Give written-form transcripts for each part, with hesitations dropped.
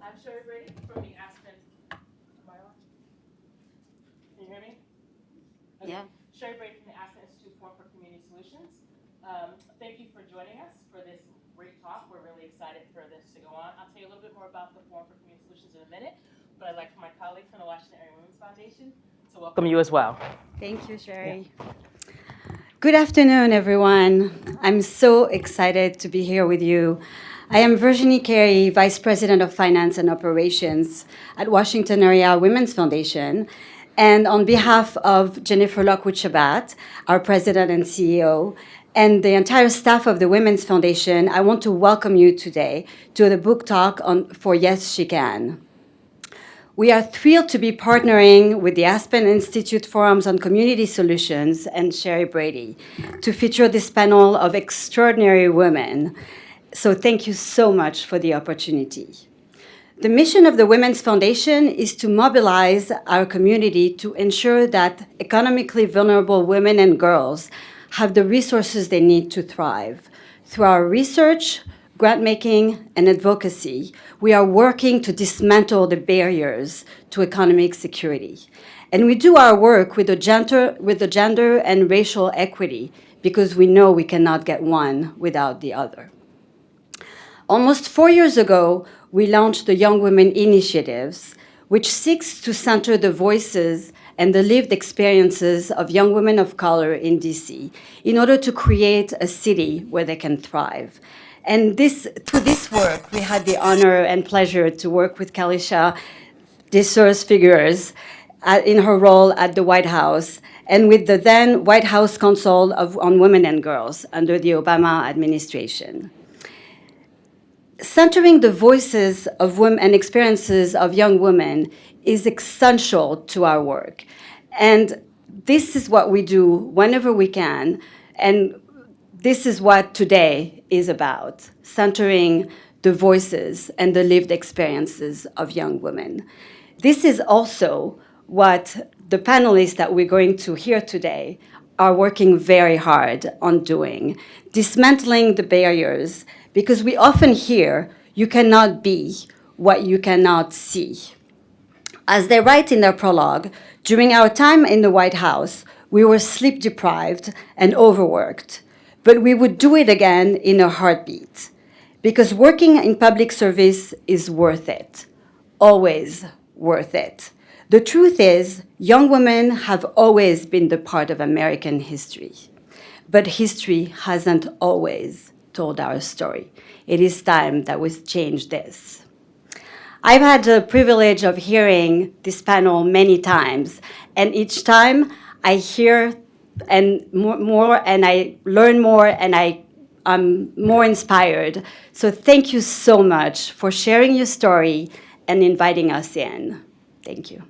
I'm Sherry Brady from the Aspen. Am I on? Can you hear me? Okay. Yeah. Sherry Brady from the Aspen Institute Forum for Community Solutions. Thank you for joining us for this great talk. We're really excited for this to go on. I'll tell you a little bit more about the Forum for Community Solutions in a minute, but I'd like for my colleague from the Washington Area Women's Foundation to welcome you as well. Thank you, Sherry. Good afternoon, everyone. I'm so excited to be here with you. I am Virginie Carey, Vice President of Finance and Operations at Washington Area Women's Foundation. And on behalf of Jennifer Lockwood-Shabat, our President and CEO, and the entire staff of the Women's Foundation, I want to welcome you today to the book talk for Yes, She Can. We are thrilled to be partnering with the Aspen Institute Forums on Community Solutions and Sherry Brady to feature this panel of extraordinary women. So thank you so much for the opportunity. The mission of the Women's Foundation is to mobilize our community to ensure that economically vulnerable women and girls have the resources they need to thrive. Through our research, grant-making, and advocacy, we are working to dismantle the barriers to economic security. And we do our work with the gender and racial equity because we know we cannot get one without the other. Almost 4 years ago, we launched the Young Women Initiatives, which seeks to center the voices and the lived experiences of young women of color in DC in order to create a city where they can thrive. And through this work, we had the honor and pleasure to work with Kalisha Figures in her role at the White House and with the then White House Council on Women and Girls under the Obama administration. Centering the voices of women and experiences of young women is essential to our work. And this is what we do whenever we can. And this is what today is about, centering the voices and the lived experiences of young women. This is also what the panelists that we're going to hear today are working very hard on doing, dismantling the barriers, because we often hear, you cannot be what you cannot see. As they write in their prologue, during our time in the White House, we were sleep deprived and overworked, but we would do it again in a heartbeat, because working in public service is worth it, always worth it. The truth is, young women have always been the part of American history, but history hasn't always told our story. It is time that we change this. I've had the privilege of hearing this panel many times, and each time I hear and more and I learn more and I'm more inspired. So thank you so much for sharing your story and inviting us in. Thank you.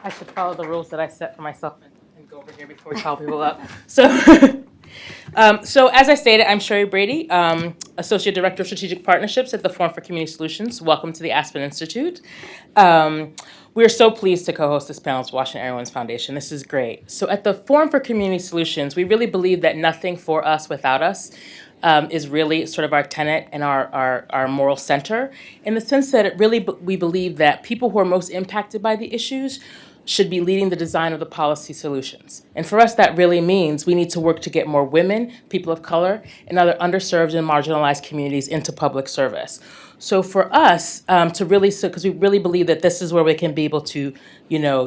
I should follow the rules that I set for myself and go over here before we call people up. So as I stated, I'm Sherry Brady, Associate Director of Strategic Partnerships at the Forum for Community Solutions. Welcome to the Aspen Institute. We are so pleased to co-host this panel with Washington Area Women's Foundation. This is great. So at the Forum for Community Solutions, we really believe that nothing for us without us is really sort of our tenet and our moral center, in the sense that we believe that people who are most impacted by the issues should be leading the design of the policy solutions. And for us, that really means we need to work to get more women, people of color, and other underserved and marginalized communities into public service. So for us, because we really believe that this is where we can be able to,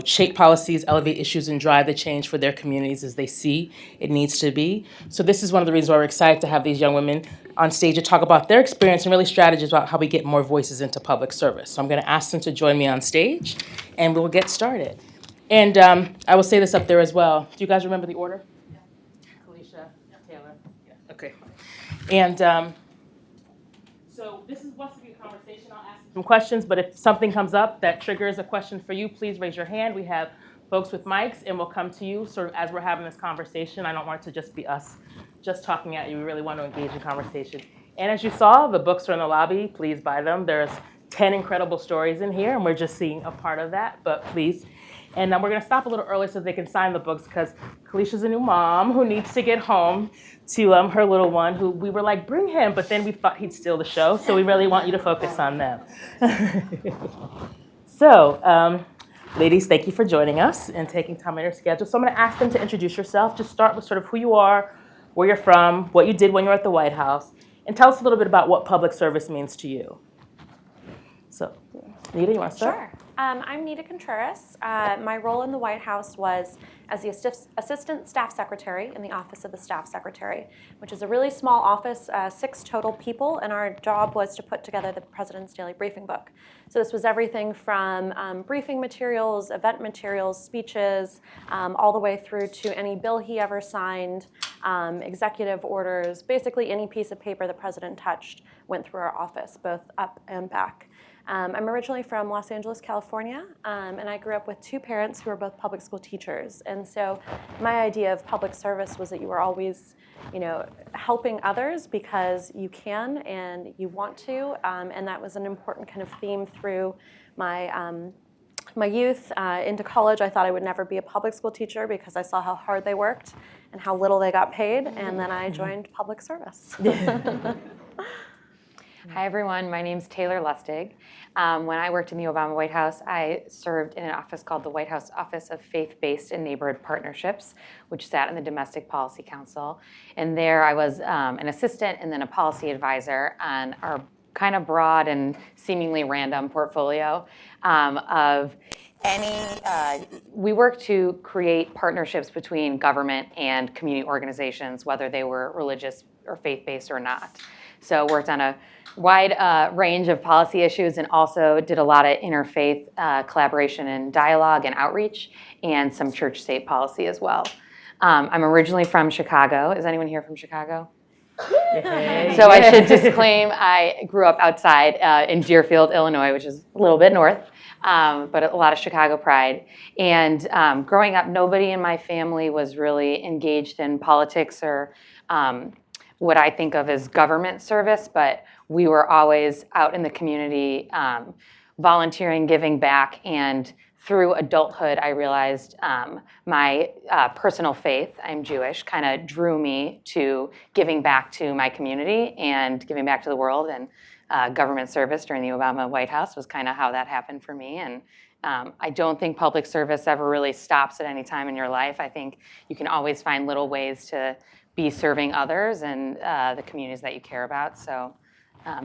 shape policies, elevate issues, and drive the change for their communities as they see it needs to be. So this is one of the reasons why we're excited to have these young women on stage to talk about their experience and really strategies about how we get more voices into public service. So I'm going to ask them to join me on stage, and we'll get started. And I will say this up there as well. Do you guys remember the order? Yeah. Kalisha, Taylor. Yeah. Okay. And so this wants to be a conversation. I'll ask some questions, but if something comes up that triggers a question for you, please raise your hand. We have folks with mics, and we'll come to you sort of as we're having this conversation. I don't want it to just be us just talking at you. We really want to engage in conversation. And as you saw, the books are in the lobby. Please buy them. There's 10 incredible stories in here, and we're just seeing a part of that, but please. And we're going to stop a little early so they can sign the books because Kalisha's a new mom who needs to get home to her little one, who we were like, bring him, but then we thought he'd steal the show, so we really want you to focus on them. So, ladies, thank you for joining us and taking time on your schedule. So I'm going to ask them to introduce yourself. Just start with sort of who you are, where you're from, what you did when you were at the White House, and tell us a little bit about what public service means to you. So, Nita, you want to start? Sure. I'm Nita Contreras. My role in the White House was as the Assistant Staff Secretary in the Office of the Staff Secretary, which is a really small office, 6 total people, and our job was to put together the President's Daily Briefing Book. So this was everything from briefing materials, event materials, speeches, all the way through to any bill he ever signed, executive orders, basically any piece of paper the President touched went through our office, both up and back. I'm originally from Los Angeles, California, and I grew up with 2 parents who were both public school teachers. And so my idea of public service was that you were always, helping others because you can and you want to, and that was an important kind of theme through my my youth. Into college, I thought I would never be a public school teacher because I saw how hard they worked and how little they got paid, and then I joined public service. Hi, everyone. My name's Taylor Lustig. When I worked in the Obama White House, I served in an office called the White House Office of Faith-Based and Neighborhood Partnerships, which sat in the Domestic Policy Council. And there I was an assistant and then a policy advisor on our kind of broad and seemingly random portfolio of we worked to create partnerships between government and community organizations, whether they were religious or faith-based or not. So worked on a wide range of policy issues and also did a lot of interfaith collaboration and dialogue and outreach and some church-state policy as well. I'm originally from Chicago. Is anyone here from Chicago? Hey. So I should disclaim I grew up outside in Deerfield, Illinois, which is a little bit north, but a lot of Chicago pride. And growing up, nobody in my family was really engaged in politics or what I think of as government service, but we were always out in the community volunteering, giving back, and through adulthood, I realized my personal faith, I'm Jewish, kind of drew me to giving back to my community and giving back to the world, and government service during the Obama White House was kind of how that happened for me. And I don't think public service ever really stops at any time in your life. I think you can always find little ways to be serving others and the communities that you care about. So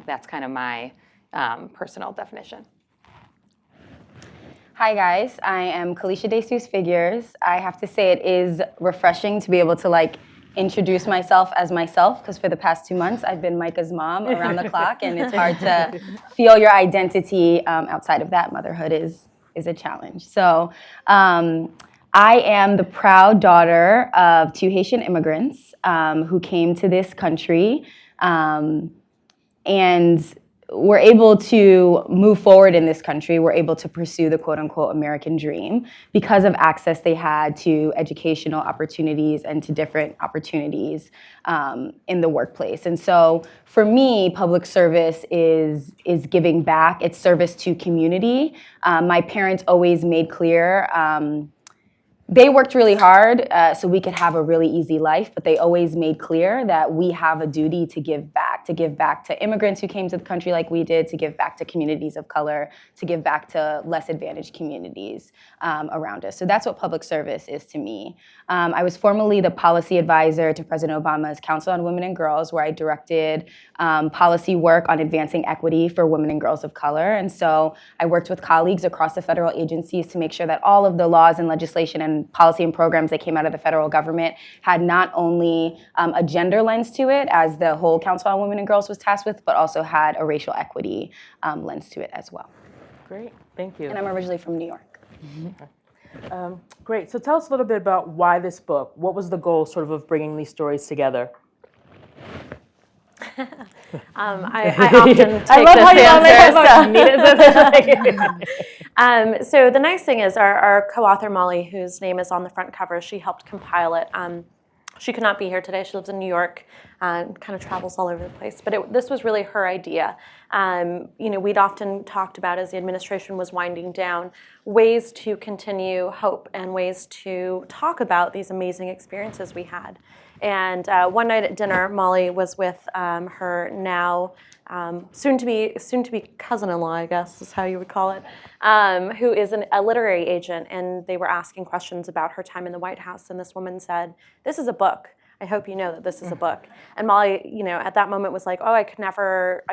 that's kind of my personal definition. Hi guys, I am Kalisha DeSuze Figures. I have to say it is refreshing to be able to introduce myself as myself, because for the past 2 months I've been Micah's mom around the clock, and it's hard to feel your identity outside of that. Motherhood is a challenge. So I am the proud daughter of 2 Haitian immigrants who came to this country and were able to move forward in this country, were able to pursue the quote-unquote American dream because of access they had to educational opportunities and to different opportunities in the workplace. And so for me, public service is giving back. It's service to community. My parents always made clear they worked really hard so we could have a really easy life, but they always made clear that we have a duty to give back to immigrants who came to the country like we did, to give back to communities of color, to give back to less advantaged communities around us. So that's what public service is to me. I was formerly the policy advisor to President Obama's Council on Women and Girls, where I directed policy work on advancing equity for women and girls of color. And so I worked with colleagues across the federal agencies to make sure that all of the laws and legislation and policy and programs that came out of the federal government had not only a gender lens to it, as the whole Council on Women and Girls was tasked with, but also had a racial equity lens to it as well. Great, thank you. And I'm originally from New York. Mm-hmm. Great, so tell us a little bit about why this book. What was the goal sort of bringing these stories together? I often take So the nice thing is our co-author Molly, whose name is on the front cover, she helped compile it. She could not be here today. She lives in New York and kind of travels all over the place. But this was really her idea. We'd often talked about, as the administration was winding down, ways to continue hope and ways to talk about these amazing experiences we had. And one night at dinner, Molly was with her now soon to be cousin-in-law, I guess is how you would call it, who is a literary agent, and they were asking questions about her time in the White House. And this woman said, "This is a book. I hope you know that this is a book." And Molly, at that moment was like, "Oh, I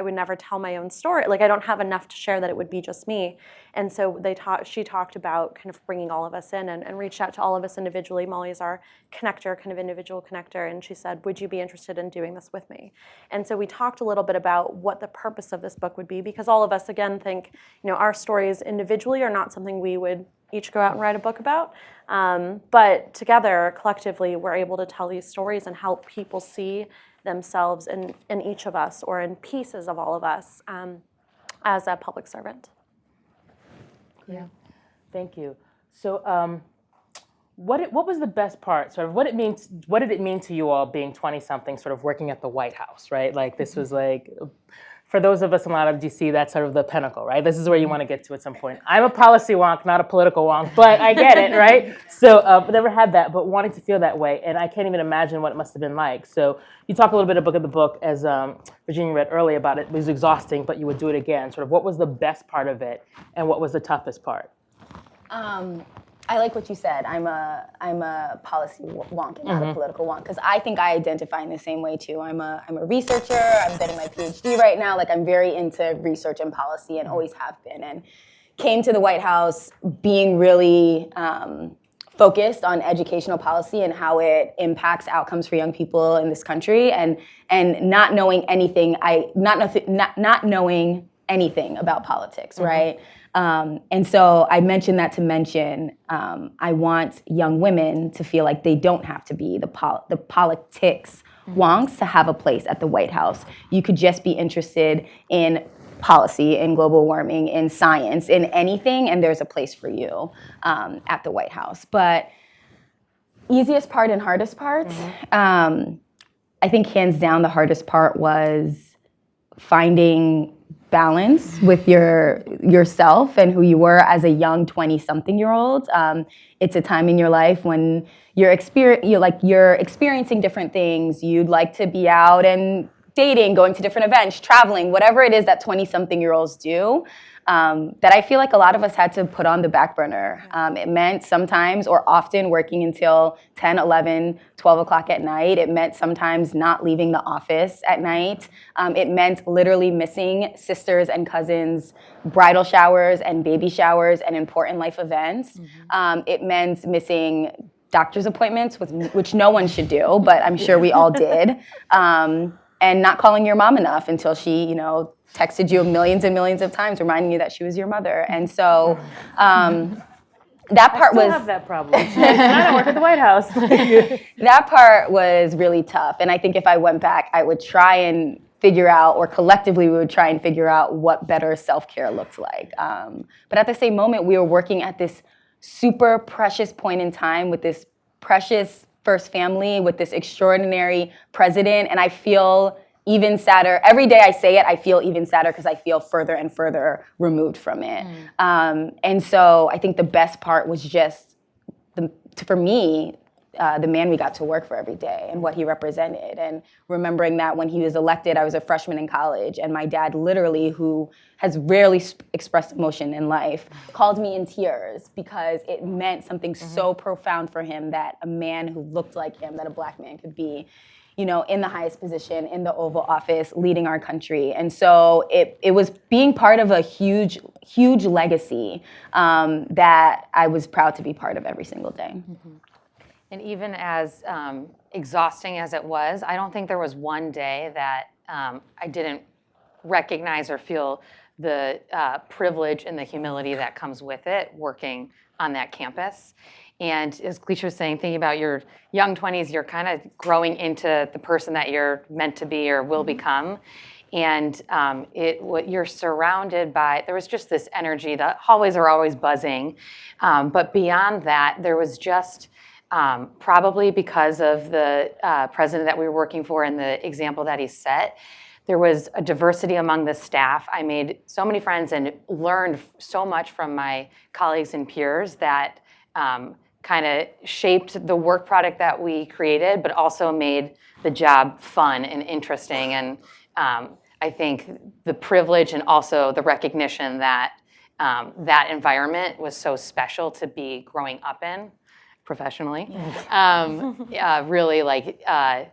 would never tell my own story. Like, I don't have enough to share that it would be just me." And so she talked about kind of bringing all of us in and reached out to all of us individually. Molly is our connector, kind of individual connector. And she said, "Would you be interested in doing this with me?" And so we talked a little bit about what the purpose of this book would be, because all of us, again, think, our stories individually are not something we would each go out and write a book about. But together, collectively, we're able to tell these stories and help people see themselves in each of us, or in pieces of all of us, as a public servant. Yeah, thank you. So, what was the best part? Sort of, what did it mean to you all being 20-something, sort of working at the White House, right? Like, this was like, for those of us in a lot of DC, that's sort of the pinnacle, right? This is where you want to get to at some point. I'm a policy wonk, not a political wonk, but I get it, right? So, never had that, but wanting to feel that way, and I can't even imagine what it must have been like. So, you talk a little bit about the book, as Virginia read earlier about it. It was exhausting, but you would do it again. Sort of, what was the best part of it, and what was the toughest part? I like what you said. I'm a policy wonk and not a political wonk, because I think I identify in the same way too. I'm a researcher. I'm getting my PhD right now. Like, I'm very into research and policy, and always have been. And came to the White House being really focused on educational policy and how it impacts outcomes for young people in this country, and not knowing anything. Not knowing anything about politics, right? And so I mentioned that to mention I want young women to feel like they don't have to be the politics wonks to have a place at the White House. You could just be interested in policy, in global warming, in science, in anything, and there's a place for you at the White House. But easiest part and hardest part, I think hands down the hardest part was finding balance with yourself and who you were as a young 20-something-year-old. It's a time in your life when you're experiencing different things. You'd like to be out and dating, going to different events, traveling, whatever it is that 20-something-year-olds do, that I feel like a lot of us had to put on the back burner. It meant sometimes, or often, working until 10, 11, 12 o'clock at night. It meant sometimes not leaving the office at night. It meant literally missing sisters and cousins' bridal showers and baby showers and important life events. It meant missing doctor's appointments, which no one should do, but I'm sure we all did. And not calling your mom enough until she, texted you millions and millions of times reminding you that she was your mother. And so that part I still have that problem. I don't work at the White House. That part was really tough. And I think if I went back, I would try and figure out, or collectively we would try and figure out what better self-care looked like. But at the same moment, we were working at this super precious point in time with this precious first family, with this extraordinary president, and I feel even sadder. Every day I say it, I feel even sadder because I feel further and further removed from it. And so I think the best part was just, for me, the man we got to work for every day and what he represented. And remembering that when he was elected, I was a freshman in college, and my dad, literally, who has rarely expressed emotion in life, called me in tears because it meant something so profound for him that a man who looked like him, that a Black man could be, in the highest position, in the Oval Office, leading our country. And so it was being part of a huge, huge legacy that I was proud to be part of every single day. And even as exhausting as it was, I don't think there was one day that I didn't recognize or feel the privilege and the humility that comes with it, working on that campus. And as Cleisha was saying, thinking about your young 20s, you're kind of growing into the person that you're meant to be or will become. And what you're surrounded by, there was just this energy. The hallways are always buzzing. But beyond that, there was just probably because of the president that we were working for and the example that he set. There was a diversity among the staff. I made so many friends and learned so much from my colleagues and peers that kind of shaped the work product that we created, but also made the job fun and interesting. And I think the privilege and also the recognition that that environment was so special to be growing up in professionally. Really, like, I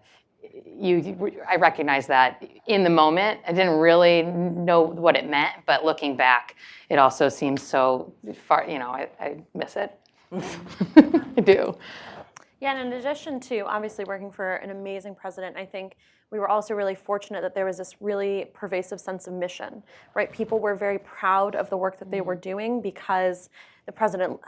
recognize that in the moment. I didn't really know what it meant, but looking back, it also seems so far, I miss it. I do. Yeah, and in addition to obviously working for an amazing president, I think we were also really fortunate that there was this really pervasive sense of mission, right? People were very proud of the work that they were doing because the president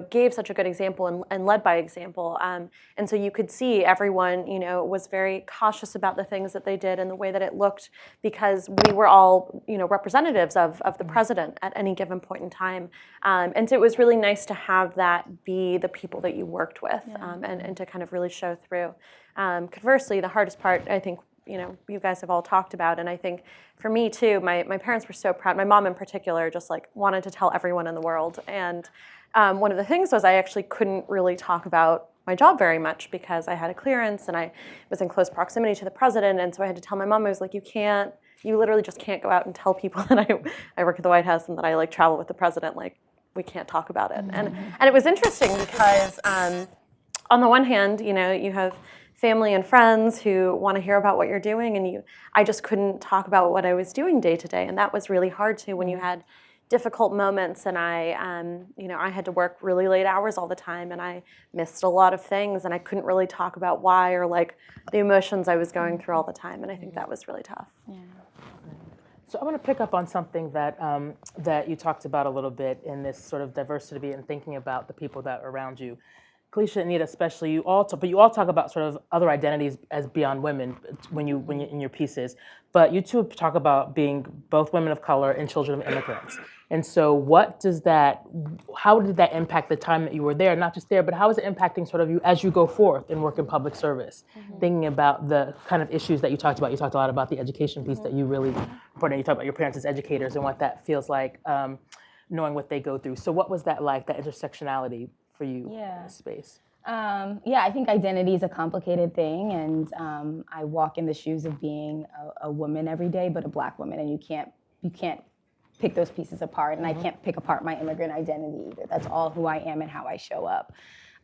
gave such a good example and led by example. And so you could see everyone, was very cautious about the things that they did and the way that it looked because we were all, representatives of the president at any given point in time. And so it was really nice to have that be the people that you worked with and to kind of really show through. Conversely, the hardest part, I think, you guys have all talked about, and I think for me too, my parents were so proud. My mom in particular just like wanted to tell everyone in the world. And one of the things was I actually couldn't really talk about my job very much because I had a clearance and I was in close proximity to the president. And so I had to tell my mom, I was like, you literally just can't go out and tell people that I work at the White House and that I like travel with the president. Like, we can't talk about it. And it was interesting because on the one hand, you have family and friends who want to hear about what you're doing, and I just couldn't talk about what I was doing day to day, and that was really hard too when you had difficult moments, and I had to work really late hours all the time, and I missed a lot of things, and I couldn't really talk about why or like the emotions I was going through all the time, and I think that was really tough. Yeah. So I want to pick up on something that that you talked about a little bit in this sort of diversity and thinking about the people that are around you. Kalisha and Anita, especially, you all talk about sort of other identities as beyond women when you in your pieces, but you two talk about being both women of color and children of immigrants. And so, how did that impact the time that you were there? Not just there, but how is it impacting sort of you as you go forth and work in public service? Thinking about the kind of issues that you talked about. You talked a lot about the education piece that you really important. You talked about your parents as educators and what that feels like, knowing what they go through. So, what was that like? That intersectionality for you in this space? I think identity is a complicated thing, and I walk in the shoes of being a woman every day, but a Black woman, and you can't pick those pieces apart, and I can't pick apart my immigrant identity either. That's all who I am and how I show up.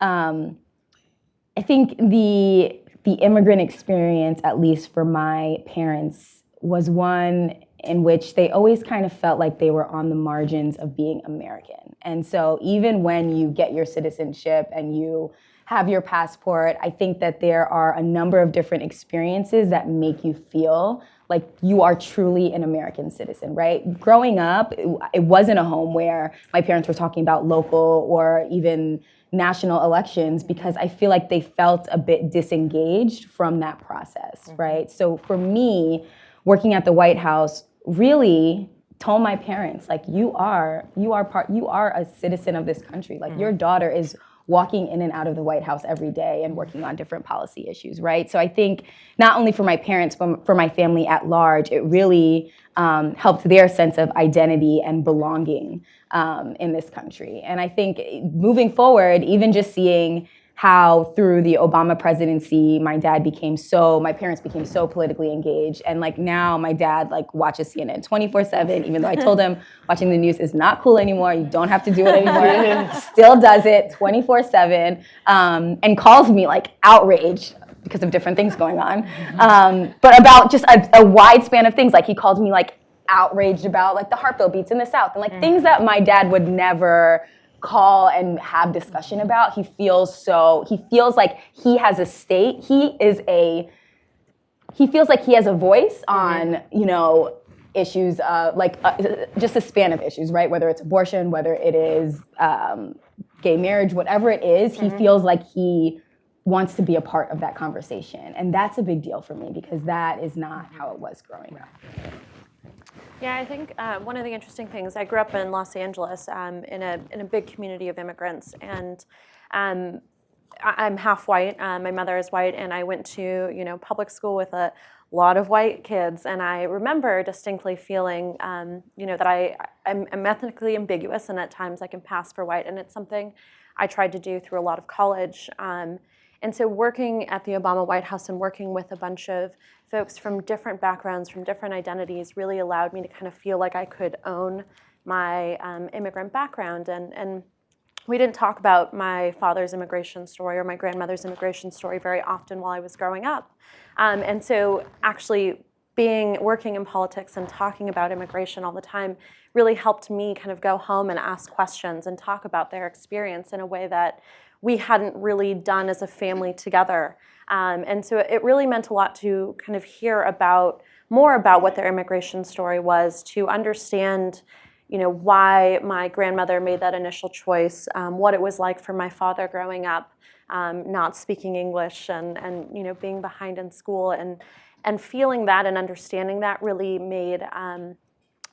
I think the immigrant experience, at least for my parents, was one in which they always kind of felt like they were on the margins of being American. And so even when you get your citizenship and you have your passport, I think that there are a number of different experiences that make you feel like you are truly an American citizen, right? Growing up, it wasn't a home where my parents were talking about local or even national elections because I feel like they felt a bit disengaged from that process, right? So for me, working at the White House really told my parents, like, you are a citizen of this country. Like, your daughter is walking in and out of the White House every day and working on different policy issues, right? So I think not only for my parents, but for my family at large, it really helped their sense of identity and belonging in this country. And I think moving forward, even just seeing how through the Obama presidency, my parents became so politically engaged. And like now my dad like watches CNN 24/7, even though I told him watching the news is not cool anymore. You don't have to do it anymore. Still does it 24/7 and calls me like outraged because of different things going on. But about just a wide span of things. Like he called me like outraged about like the heartfelt beats in the South and like things that my dad would never call and have discussion about. He feels like he has a stake. He feels like he has a voice on, issues just a span of issues, right? Whether it's abortion, whether it is gay marriage, whatever it is, he feels like he wants to be a part of that conversation. And that's a big deal for me because that is not how it was growing up. Yeah, I think one of the interesting things, I grew up in Los Angeles in a big community of immigrants, and I'm half white. My mother is white, and I went to public school with a lot of white kids. And I remember distinctly feeling that I'm ethnically ambiguous, and at times I can pass for white. And it's something I tried to do through a lot of college. And so working at the Obama White House and working with a bunch of folks from different backgrounds, from different identities, really allowed me to kind of feel like I could own my immigrant background. And we didn't talk about my father's immigration story or my grandmother's immigration story very often while I was growing up. And so actually working in politics and talking about immigration all the time really helped me kind of go home and ask questions and talk about their experience in a way that we hadn't really done as a family together. And so it really meant a lot to kind of hear more about what their immigration story was, to understand why my grandmother made that initial choice, what it was like for my father growing up, not speaking English and being behind in school, and feeling that and understanding that really made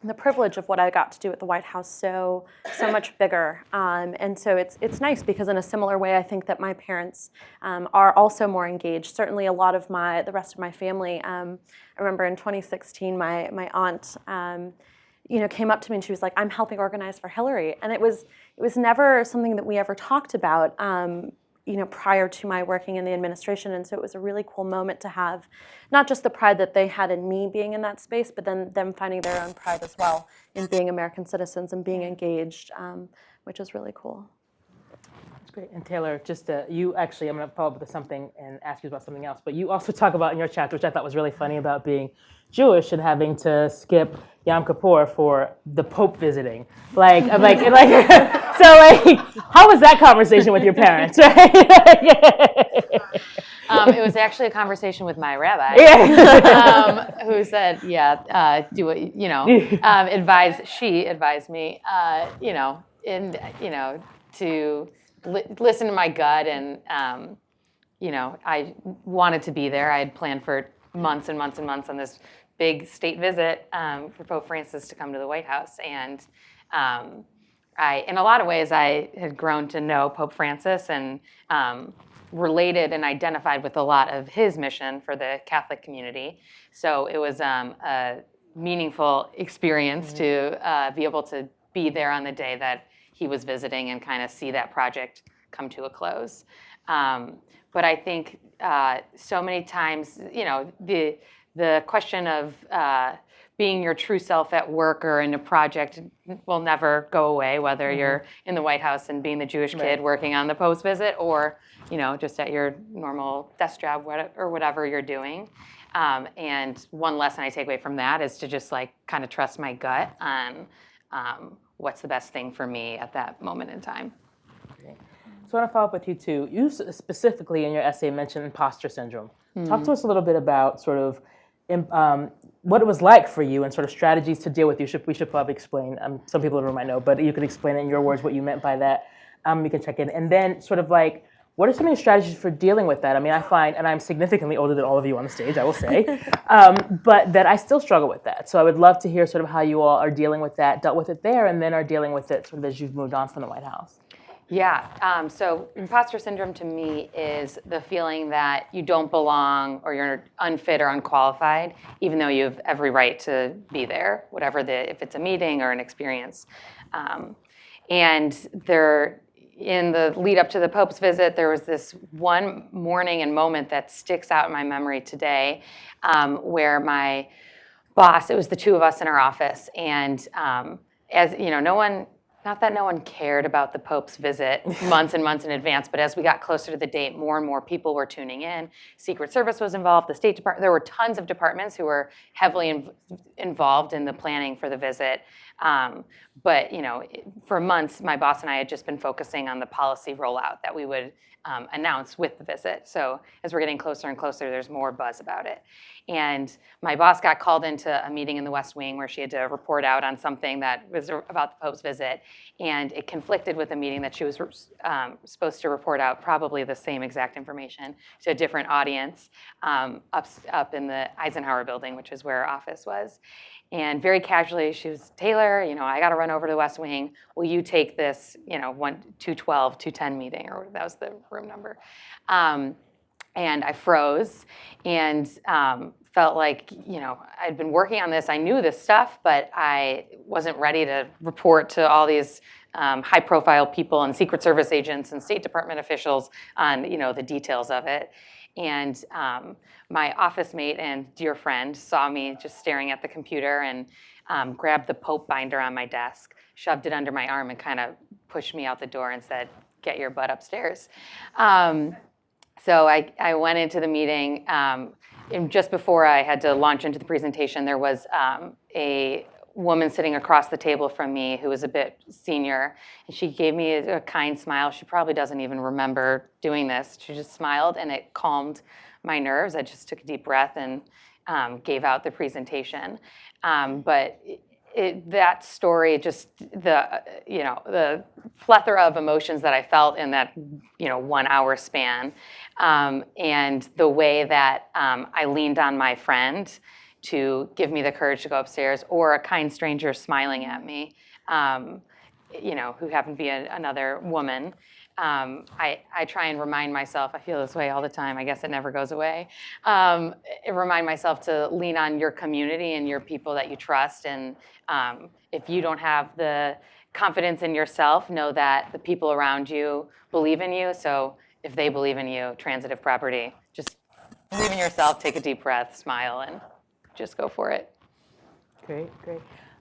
the privilege of what I got to do at the White House so much bigger. And so it's nice because in a similar way, I think that my parents are also more engaged. Certainly a lot of the rest of my family. I remember in 2016, my aunt came up to me and she was like, "I'm helping organize for Hillary." And it was never something that we ever talked about prior to my working in the administration. And so it was a really cool moment to have not just the pride that they had in me being in that space, but then them finding their own pride as well in being American citizens and being engaged, which is really cool. That's great. And Taylor, you actually, I'm going to follow up with something and ask you about something else, but you also talk about in your chapter, which I thought was really funny, about being Jewish and having to skip Yom Kippur for the Pope visiting. So how was that conversation with your parents? Right? It was actually a conversation with my rabbi, who said, do what, she advised me, to listen to my gut. And, I wanted to be there. I had planned for months and months and months on this big state visit for Pope Francis to come to the White House. And in a lot of ways, I had grown to know Pope Francis and related and identified with a lot of his mission for the Catholic community. So it was a meaningful experience to be able to be there on the day that he was visiting and kind of see that project come to a close. But I think so many times, the question of being your true self at work or in a project will never go away, whether you're in the White House and being the Jewish kid working on the Pope's visit, or just at your normal desk job or whatever you're doing. And one lesson I take away from that is to just kind of trust my gut on what's the best thing for me at that moment in time. Great. So I want to follow up with you too. You specifically in your essay mentioned imposter syndrome. Talk to us a little bit about sort of what it was like for you and sort of strategies to deal with. We should probably explain. Some people in the room might know, but you could explain it in your words what you meant by that. You can check in. And then sort of what are some of your strategies for dealing with that? I mean, I find, and I'm significantly older than all of you on the stage, I will say, but that I still struggle with that. So I would love to hear sort of how you all are dealing with that, dealt with it there, and then are dealing with it sort of as you've moved on from the White House. Yeah, so imposter syndrome to me is the feeling that you don't belong or you're unfit or unqualified, even though you have every right to be there, if it's a meeting or an experience. And in the lead up to the Pope's visit, there was this one morning and moment that sticks out in my memory today, where my boss, it was the two of us in our office, and as not that no one cared about the Pope's visit months and months in advance, but as we got closer to the date, more and more people were tuning in. Secret Service was involved, the State Department. There were tons of departments who were heavily involved in the planning for the visit. But for months, my boss and I had just been focusing on the policy rollout that we would announce with the visit. So as we're getting closer and closer, there's more buzz about it. And my boss got called into a meeting in the West Wing where she had to report out on something that was about the Pope's visit. and it conflicted with a meeting that she was supposed to report out probably the same exact information to a different audience up in the Eisenhower building, which is where our office was. And very casually, she was, Taylor, I got to run over to the West Wing. Will you take this, 212, 210 meeting, or that was the room number. And I froze and felt like, I'd been working on this. I knew this stuff, but I wasn't ready to report to all these high-profile people and Secret Service agents and State Department officials on, the details of it. And my office mate and dear friend saw me just staring at the computer and grabbed the Pope binder on my desk, shoved it under my arm, and kind of pushed me out the door and said, "Get your butt upstairs." So I went into the meeting, and just before I had to launch into the presentation, there was a woman sitting across the table from me who was a bit senior, and she gave me a kind smile. She probably doesn't even remember doing this. She just smiled, and it calmed my nerves. I just took a deep breath and gave out the presentation. But that story, just the plethora of emotions that I felt in that 1 hour span, and the way that I leaned on my friend to give me the courage to go upstairs, or a kind stranger smiling at me, who happened to be another woman. I try and remind myself, I feel this way all the time, I guess it never goes away, remind myself to lean on your community and your people that you trust, and if you don't have the confidence in yourself, know that the people around you believe in you, so if they believe in you, transitive property, just believe in yourself, take a deep breath, smile, and just go for it. Great.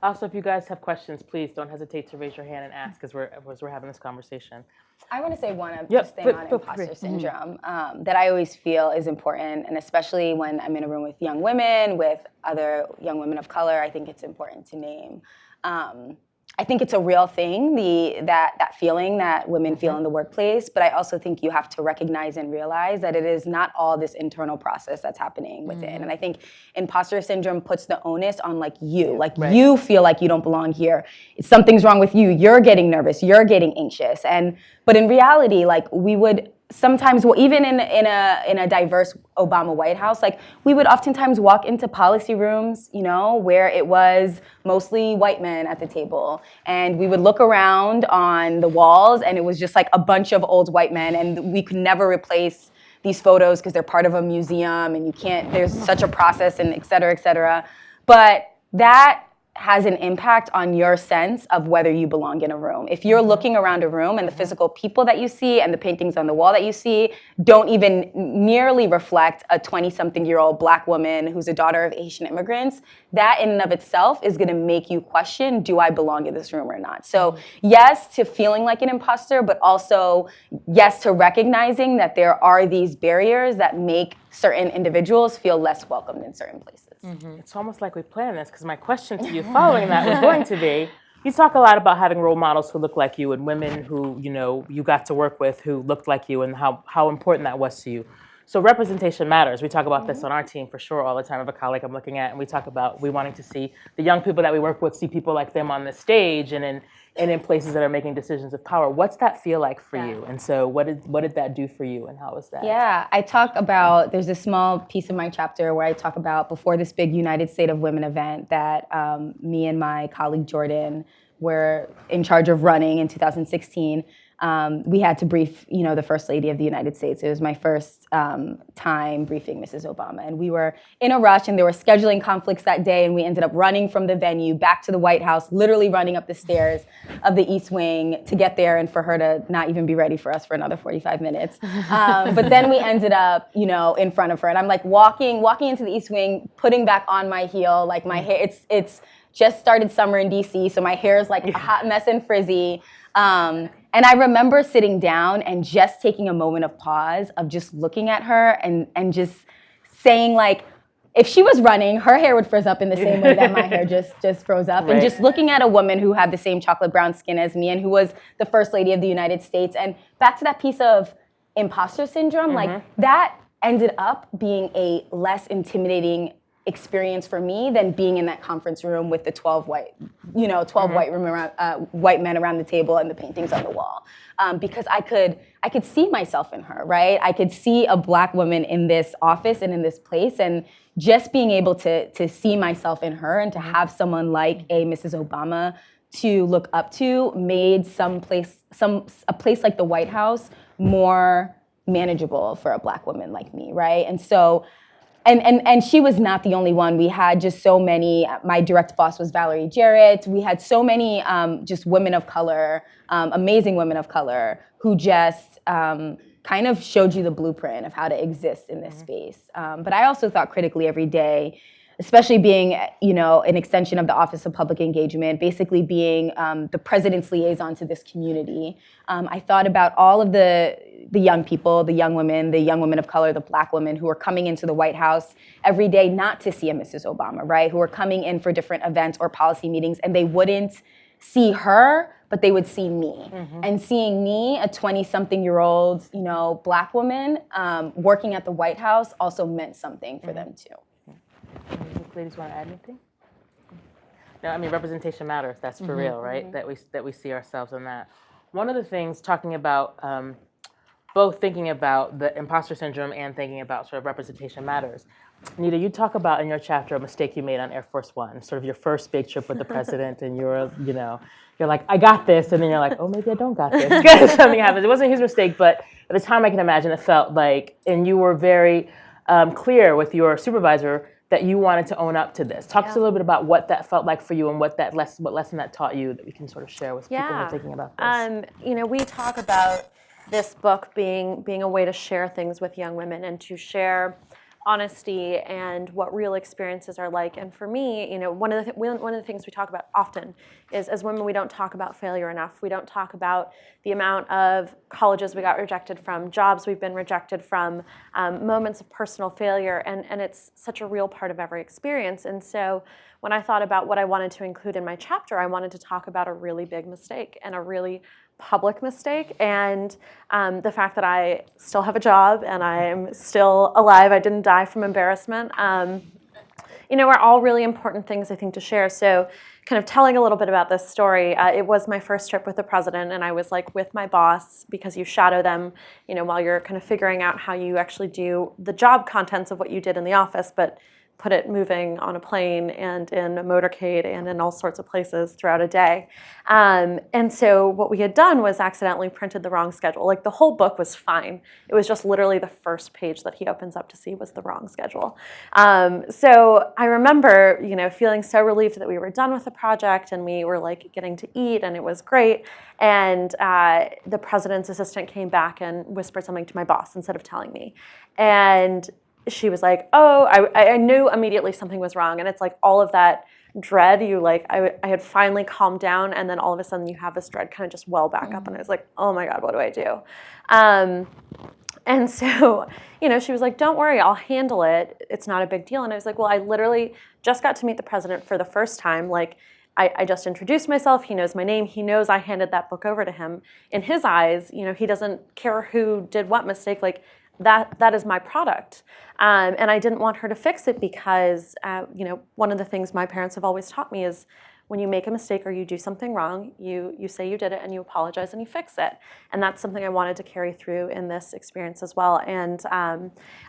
Also, if you guys have questions, please don't hesitate to raise your hand and ask as we're having this conversation. I want to say one other thing on imposter syndrome that I always feel is important, and especially when I'm in a room with young women, with other young women of color, I think it's important to name. I think it's a real thing, that feeling that women feel in the workplace, but I also think you have to recognize and realize that it is not all this internal process that's happening within. And I think imposter syndrome puts the onus on you. You feel like you don't belong here. Something's wrong with you. You're getting nervous. You're getting anxious. But in reality, we would sometimes, even in a diverse Obama White House, we would oftentimes walk into policy rooms, where it was mostly white men at the table, and we would look around on the walls, and it was just a bunch of old white men, and we could never replace these photos because they're part of a museum, and you can't. There's such a process, and et cetera, et cetera. But that has an impact on your sense of whether you belong in a room. If you're looking around a room and the physical people that you see and the paintings on the wall that you see don't even nearly reflect a 20-something-year-old Black woman who's a daughter of Asian immigrants, that in and of itself is going to make you question, do I belong in this room or not? So yes to feeling like an imposter, but also yes to recognizing that there are these barriers that make certain individuals feel less welcomed in certain places. It's almost like we planned this, because my question to you following that was going to be, you talk a lot about having role models who look like you and women who, you got to work with who looked like you, and how important that was to you. So representation matters. We talk about this on our team for sure all the time. I have a colleague I'm looking at, and we talk about we wanting to see the young people that we work with see people like them on the stage and in places that are making decisions of power. What's that feel like for you? And so what did that do for you, and how was that? Yeah, I talk about, there's a small piece of my chapter where I talk about before this big United State of Women event that me and my colleague Jordan were in charge of running in 2016. We had to brief, the First Lady of the United States. It was my first time briefing Mrs. Obama. And we were in a rush, and there were scheduling conflicts that day, and we ended up running from the venue back to the White House, literally running up the stairs of the East Wing to get there, and for her to not even be ready for us for another 45 minutes. But then we ended up, in front of her. And I'm walking into the East Wing, putting back on my heel, my hair, it's just started summer in DC, so my hair is a hot mess and frizzy. And I remember sitting down and just taking a moment of pause, of just looking at her and just saying, if she was running, her hair would frizz up in the same way that my hair just froze up. Right. And just looking at a woman who had the same chocolate brown skin as me and who was the First Lady of the United States. And back to that piece of imposter syndrome, that ended up being a less intimidating experience for me than being in that conference room with the 12 white, 12 white men around the table and the paintings on the wall. Because I could see myself in her, right? I could see a Black woman in this office and in this place, and just being able to see myself in her and to have someone like a Mrs. Obama to look up to made a place like the White House more manageable for a Black woman like me, right? And so, and she was not the only one. We had just so many. My direct boss was Valerie Jarrett. We had so many just women of color, amazing women of color, who just kind of showed you the blueprint of how to exist in this space. But I also thought critically every day, especially being, an extension of the Office of Public Engagement, basically being the president's liaison to this community. I thought about all of the young people, the young women of color, the Black women who are coming into the White House every day not to see a Mrs. Obama, right? Who are coming in for different events or policy meetings, and they wouldn't see her, but they would see me. And seeing me, a 20-something-year-old, Black woman, working at the White House also meant something for them too. Ladies, want to add anything? No, I mean, representation matters. That's for real, right? That we see ourselves in that. One of the things, talking about both thinking about the imposter syndrome and thinking about sort of representation matters. Nita, you talk about in your chapter a mistake you made on Air Force One, sort of your first big trip with the president, and you're like, I got this, and then you're like, oh, maybe I don't got this, because something happens. It wasn't his mistake, but at the time I can imagine it felt like, and you were very clear with your supervisor that you wanted to own up to this. Talk to us a little bit about what that felt like for you and what lesson that taught you that we can sort of share with people who are thinking about this. We talk about this book being a way to share things with young women and to share honesty and what real experiences are like. And for me, one of the things we talk about often is, as women, we don't talk about failure enough. We don't talk about the amount of colleges we got rejected from, jobs we've been rejected from, moments of personal failure, and it's such a real part of every experience. And so when I thought about what I wanted to include in my chapter, I wanted to talk about a really big mistake and a really public mistake, and the fact that I still have a job and I'm still alive. I didn't die from embarrassment. Are all really important things, I think, to share. So kind of telling a little bit about this story, it was my first trip with the president, and I was like with my boss, because you shadow them, while you're kind of figuring out how you actually do the job contents of what you did in the office, but put it moving on a plane and in a motorcade and in all sorts of places throughout a day. And so what we had done was accidentally printed the wrong schedule. Like, the whole book was fine. It was just literally the first page that he opens up to see was the wrong schedule. So I remember, feeling so relieved that we were done with the project and we were like getting to eat, and it was great. And the president's assistant came back and whispered something to my boss instead of telling me. And she was like, oh, I knew immediately something was wrong. And it's like all of that dread, I had finally calmed down, and then all of a sudden you have this dread kind of just well back up, and I was like, oh my God, what do I do? And so, she was like, don't worry, I'll handle it. It's not a big deal. And I was like, well, I literally just got to meet the president for the first time. Like, I just introduced myself. He knows my name. He knows I handed that book over to him. In his eyes, he doesn't care who did what mistake. Like, that is my product. And I didn't want her to fix it because, one of the things my parents have always taught me is when you make a mistake or you do something wrong, you say you did it and you apologize and you fix it. And that's something I wanted to carry through in this experience as well. And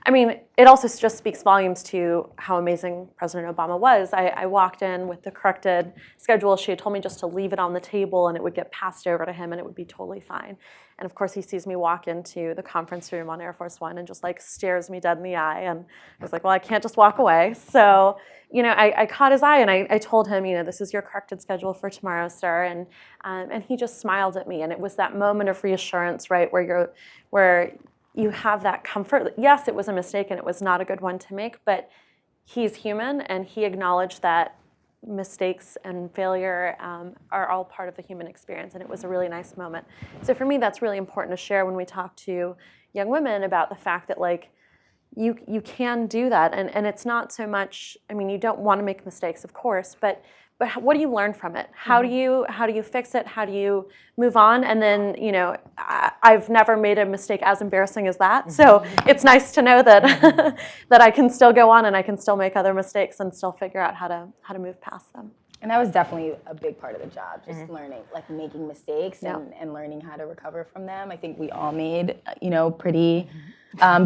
it also just speaks volumes to how amazing President Obama was. I walked in with the corrected schedule. She had told me just to leave it on the table and it would get passed over to him and it would be totally fine. And of course, he sees me walk into the conference room on Air Force One and just like stares me dead in the eye. And I was like, well, I can't just walk away. So, I caught his eye and I told him, this is your corrected schedule for tomorrow, sir. And he just smiled at me. And it was that moment of reassurance, right, where you have that comfort. Yes, it was a mistake and it was not a good one to make, but he's human and he acknowledged that mistakes and failure are all part of the human experience, and it was a really nice moment. So for me, that's really important to share when we talk to young women about the fact that, like, you can do that, and it's not so much, you don't want to make mistakes, of course, but but what do you learn from it? How do you fix it? How do you move on? And then, you know, I've never made a mistake as embarrassing as that. So it's nice to know that that I can still go on and I can still make other mistakes and still figure out how to move past them. And that was definitely a big part of the job, just learning, like making mistakes and learning how to recover from them. I think we all made, you know, pretty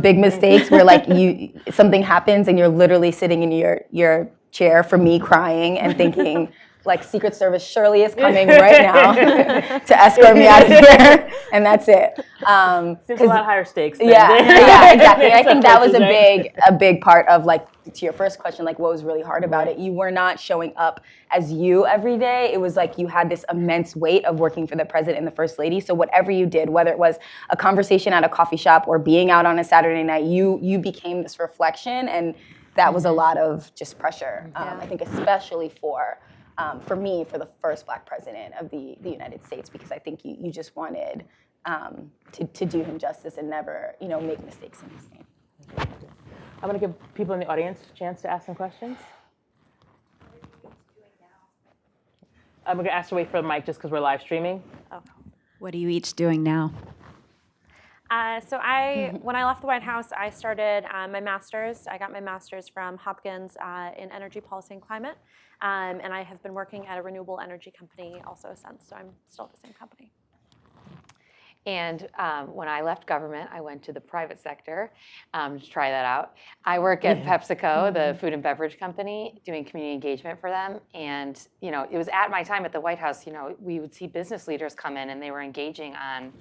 big mistakes where like something happens and you're literally sitting in your chair, for me, crying and thinking, like, Secret Service surely is coming right now to escort me out of here, and that's it. Seems a lot higher stakes. Yeah, exactly. And I think that was a big part of, like, to your first question, like, what was really hard about it. You were not showing up as you every day. It was like you had this immense weight of working for the president and the first lady. So whatever you did, whether it was a conversation at a coffee shop or being out on a Saturday night, you became this reflection, and that was a lot of just pressure. I think especially for me, for the first Black president of the United States, because I think you just wanted to do him justice and never, you know, make mistakes in his name. I'm going to give people in the audience a chance to ask some questions. I'm going to ask to wait for the mic just because we're live streaming. Oh. What are you each doing now? So when I left the White House, I started my master's. I got my master's from Hopkins in energy policy and climate. And I have been working at a renewable energy company also since, so I'm still at the same company. And when I left government, I went to the private sector to try that out. I work at PepsiCo, the food and beverage company, doing community engagement for them. And, you know, it was at my time at the White House, you know, we would see business leaders come in and they were engaging on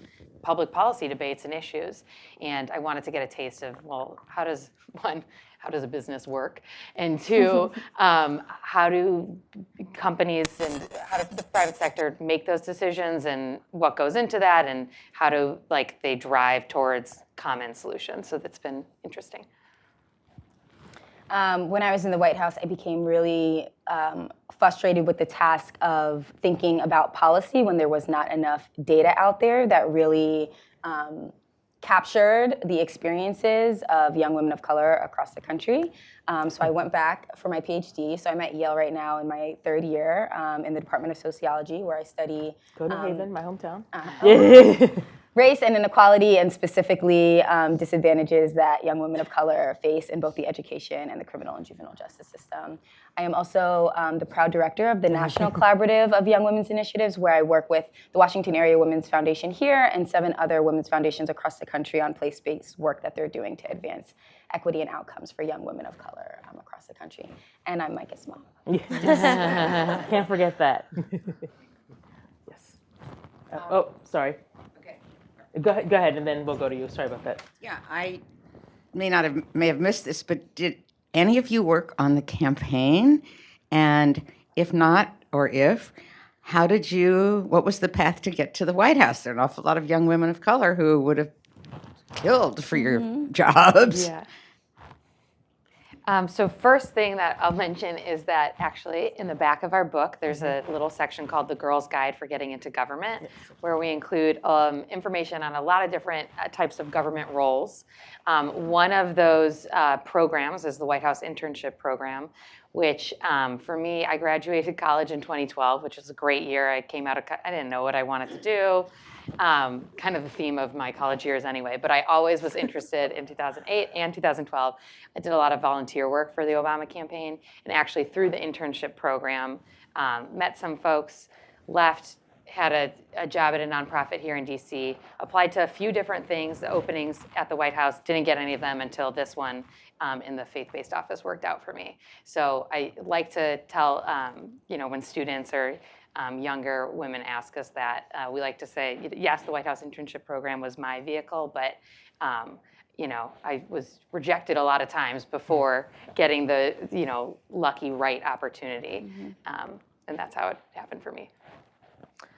public policy debates and issues. And I wanted to get a taste of, well, how does a business work? And two, how do companies and how does the private sector make those decisions and what goes into that and how do they drive towards common solutions? So that's been interesting. When I was in the White House, I became really frustrated with the task of thinking about policy when there was not enough data out there that really captured the experiences of young women of color across the country. So I went back for my PhD. So I'm at Yale right now in my third year in the Department of Sociology, where I study Go to Haven, my hometown. Race and inequality, and specifically disadvantages that young women of color face in both the education and the criminal and juvenile justice system. I am also the proud director of the National Collaborative of Young Women's Initiatives, where I work with the Washington Area Women's Foundation here and 7 other women's foundations across the country on place-based work that they're doing to advance equity and outcomes for young women of color across the country. And I'm Micah's mom. Can't forget that. Yes. Oh, sorry. Go ahead, and then we'll go to you. Sorry about that. Yeah, I may have missed this, but did any of you work on the campaign? And if not, or if, what was the path to get to the White House? There are an awful lot of young women of color who would have killed for your jobs. Yeah. So first thing that I'll mention is that actually in the back of our book, there's a little section called The Girl's Guide for Getting into Government, where we include information on a lot of different types of government roles. One of those programs is the White House Internship Program, which for me, I graduated college in 2012, which was a great year. I came out of, I didn't know what I wanted to do. Kind of the theme of my college years anyway, but I always was interested in 2008 and 2012. I did a lot of volunteer work for the Obama campaign, and actually through the internship program, met some folks, left, had a job at a nonprofit here in DC, applied to a few different things, the openings at the White House, didn't get any of them until this one in the faith-based office worked out for me. So I like to tell, when students or younger women ask us that, we like to say, yes, the White House internship program was my vehicle, but I was rejected a lot of times before getting the lucky right opportunity, and that's how it happened for me.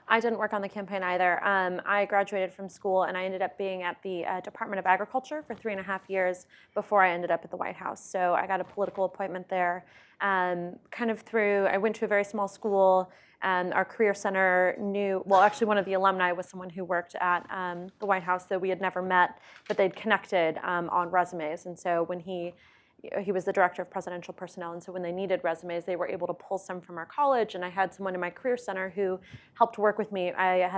I didn't work on the campaign either. I graduated from school and I ended up being at the Department of Agriculture for 3.5 years before I ended up at the White House. So I got a political appointment there. I went to a very small school. Our career center actually one of the alumni was someone who worked at the White House that we had never met, but they'd connected on resumes. And so when he he was the director of presidential personnel, and so when they needed resumes, they were able to pull some from our college. And I had someone in my career center who helped work with me. I'd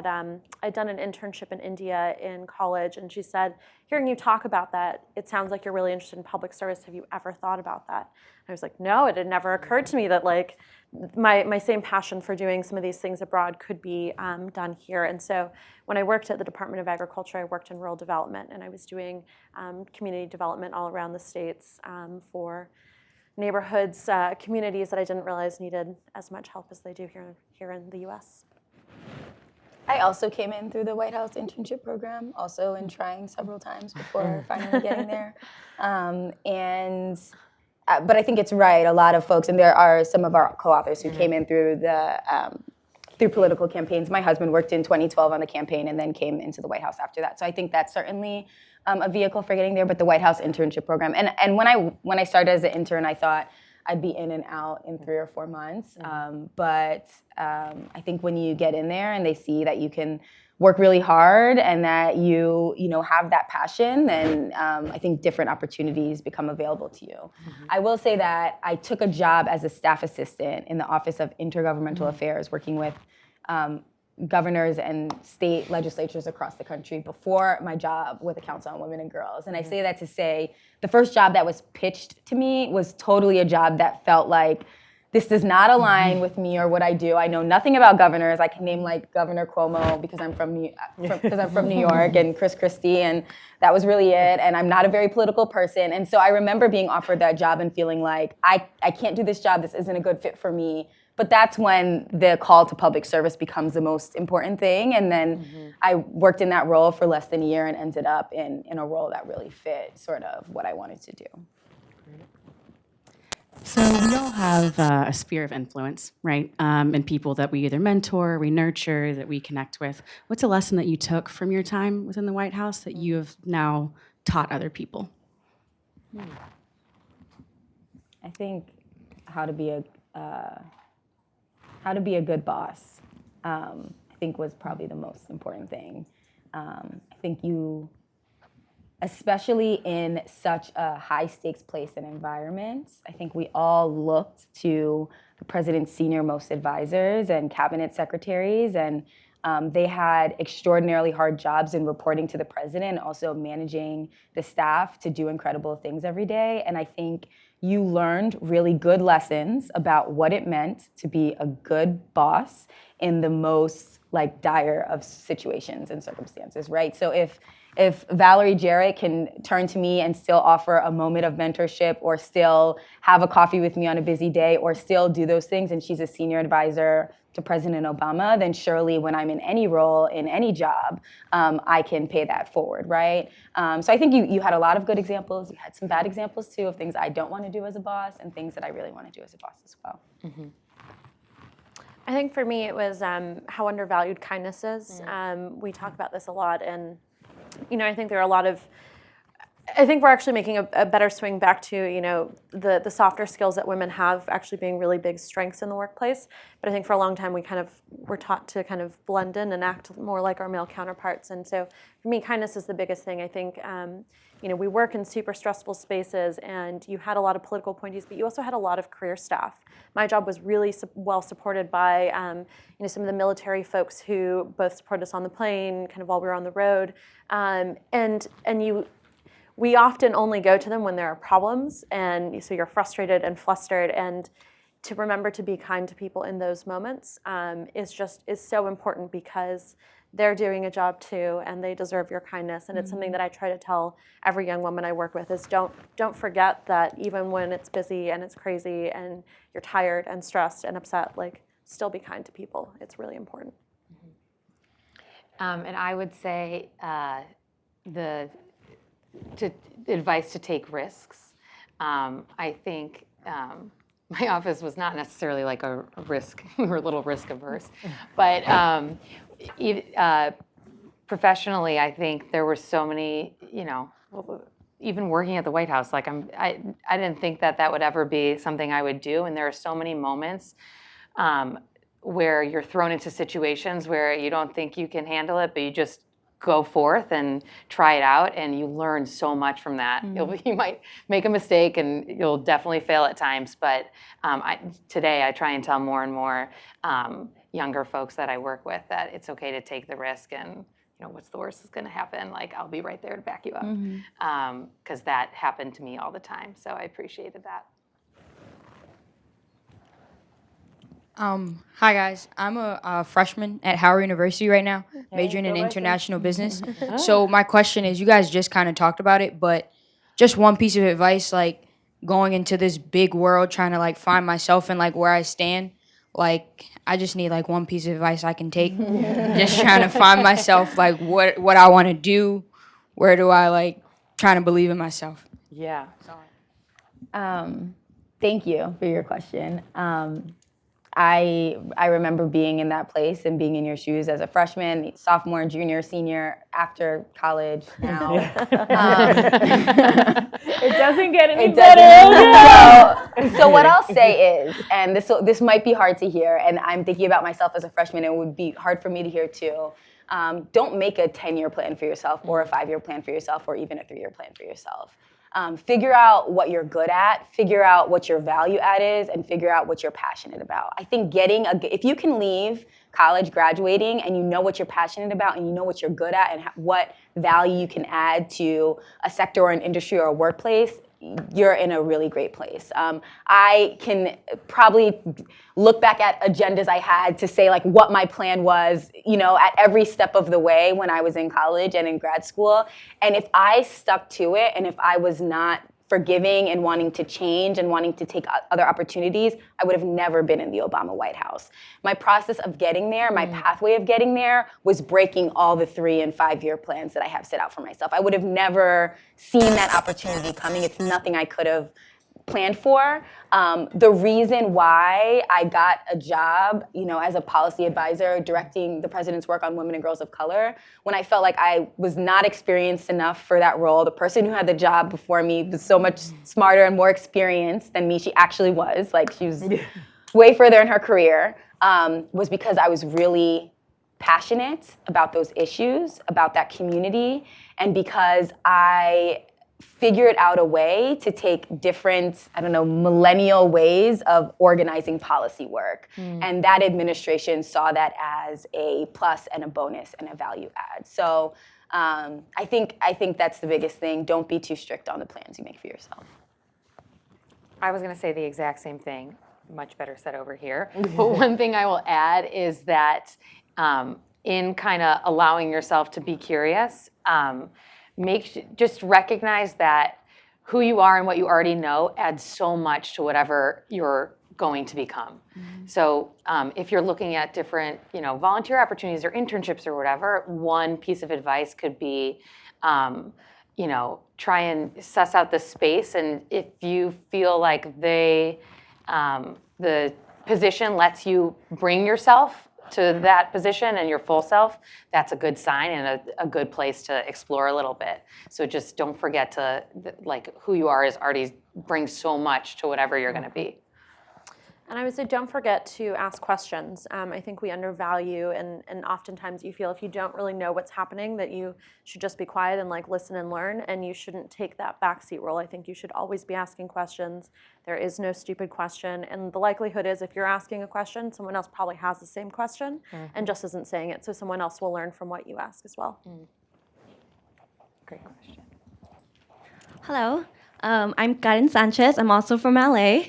done an internship in India in college, and she said, hearing you talk about that, it sounds like you're really interested in public service. Have you ever thought about that? I was like, no, it had never occurred to me that like my same passion for doing some of these things abroad could be done here. And so when I worked at the Department of Agriculture, I worked in rural development, and I was doing community development all around the states for neighborhoods, communities that I didn't realize needed as much help as they do here in the U.S. I also came in through the White House internship program, also in trying several times before finally getting there. But I think it's right. A lot of folks, and there are some of our co-authors who came in through through political campaigns. My husband worked in 2012 on the campaign and then came into the White House after that. So I think that's certainly a vehicle for getting there. But the White House internship program, and when I started as an intern, I thought I'd be in and out in 3 or 4 months. But I think when you get in there and they see that you can work really hard and that you have that passion, then I think different opportunities become available to you. I will say that I took a job as a staff assistant in the Office of Intergovernmental Affairs, working with governors and state legislatures across the country before my job with the Council on Women and Girls. And I say that to say the first job that was pitched to me was totally a job that felt like, this does not align with me or what I do. I know nothing about governors. I can name like Governor Cuomo because I'm from New York, and Chris Christie, and that was really it. And I'm not a very political person. And so I remember being offered that job and feeling like, I can't do this job. This isn't a good fit for me. But that's when the call to public service becomes the most important thing. And then I worked in that role for less than a year and ended up in a role that really fit sort of what I wanted to do. So we all have a sphere of influence, right? And people that we either mentor, we nurture, that we connect with. What's a lesson that you took from your time within the White House that you have now taught other people? I think how to be a good boss, I think was probably the most important thing. I think especially in such a high stakes place and environment, I think we all looked to the president's senior most advisors and cabinet secretaries, and they had extraordinarily hard jobs in reporting to the president, also managing the staff to do incredible things every day. And I think you learned really good lessons about what it meant to be a good boss in the most like dire of situations and circumstances, right? So if Valerie Jarrett can turn to me and still offer a moment of mentorship, or still have a coffee with me on a busy day, or still do those things, and she's a senior advisor to President Obama, then surely when I'm in any role, in any job, I can pay that forward, right? So I think you had a lot of good examples. You had some bad examples too of things I don't want to do as a boss and things that I really want to do as a boss as well. I think for me it was how undervalued kindness is. We talk about this a lot, and I think there are a lot of, I think we're actually making a better swing back to, the softer skills that women have actually being really big strengths in the workplace. But I think for a long time we're taught to kind of blend in and act more like our male counterparts. And so for me, kindness is the biggest thing. I think, we work in super stressful spaces, and you had a lot of political appointees, but you also had a lot of career staff. My job was really well supported by, some of the military folks who both supported us on the plane, kind of while we were on the road. We often only go to them when there are problems, and so you're frustrated and flustered, and to remember to be kind to people in those moments is so important, because they're doing a job too, and they deserve your kindness. And it's something that I try to tell every young woman I work with is don't forget that even when it's busy and it's crazy and you're tired and stressed and upset, like, still be kind to people. It's really important. And I would say the advice to take risks. I think my office was not necessarily like a risk. We were a little risk averse, but professionally, I think there were so many. Even working at the White House, like I didn't think that would ever be something I would do, and there are so many moments where you're thrown into situations where you don't think you can handle it, but you just go forth and try it out, and you learn so much from that. You might make a mistake, and you'll definitely fail at times, but today I try and tell more and more younger folks that I work with that it's okay to take the risk, and what's the worst that's going to happen? Like, I'll be right there to back you up, because that happened to me all the time, so I appreciated that. Hi guys, I'm a freshman at Howard University right now, majoring in international business. So my question is, you guys just kind of talked about it, but just one piece of advice, like going into this big world, trying to like find myself and like where I stand. Like, I just need like one piece of advice I can take. Just trying to find myself, like what I want to do, where do I like trying to believe in myself. Yeah. Thank you for your question. I remember being in that place and being in your shoes as a freshman, sophomore, junior, senior, after college now. It doesn't get any better. So what I'll say is, and this might be hard to hear, and I'm thinking about myself as a freshman, and it would be hard for me to hear too. Don't make a 10-year plan for yourself, or a 5-year plan for yourself, or even a 3-year plan for yourself. Figure out what you're good at, figure out what your value add is, and figure out what you're passionate about. I think if you can leave college graduating and you know what you're passionate about and you know what you're good at and what value you can add to a sector or an industry or a workplace, you're in a really great place. I can probably look back at agendas I had to say like what my plan was, at every step of the way when I was in college and in grad school. And if I stuck to it, and if I was not forgiving and wanting to change and wanting to take other opportunities, I would have never been in the Obama White House. My process of getting there, my pathway of getting there, was breaking all the 3- and 5-year plans that I have set out for myself. I would have never seen that opportunity coming. It's nothing I could have planned for. The reason why I got a job, as a policy advisor directing the president's work on women and girls of color, when I felt like I was not experienced enough for that role. The person who had the job before me was so much smarter and more experienced than me. She actually was. Like, she was way further in her career, was because I was really passionate about those issues, about that community, and because I figured out a way to take different, millennial ways of organizing policy work. And that administration saw that as a plus and a bonus and a value add. So I think that's the biggest thing. Don't be too strict on the plans you make for yourself. I was going to say the exact same thing, much better said over here. But one thing I will add is that in kind of allowing yourself to be curious, just recognize that who you are and what you already know adds so much to whatever you're going to become. So if you're looking at different, volunteer opportunities or internships or whatever, one piece of advice could be, try and suss out the space, and if you feel like the position lets you bring yourself to that position and your full self, that's a good sign and a good place to explore a little bit. So just don't forget to, who you are is already brings so much to whatever you're going to be. And I would say don't forget to ask questions. I think we undervalue, and oftentimes you feel if you don't really know what's happening that you should just be quiet and listen and learn, and you shouldn't take that backseat role. I think you should always be asking questions. There is no stupid question, and the likelihood is if you're asking a question, someone else probably has the same question and just isn't saying it, so someone else will learn from what you ask as well. Great question. Hello, I'm Karen Sanchez. I'm also from LA.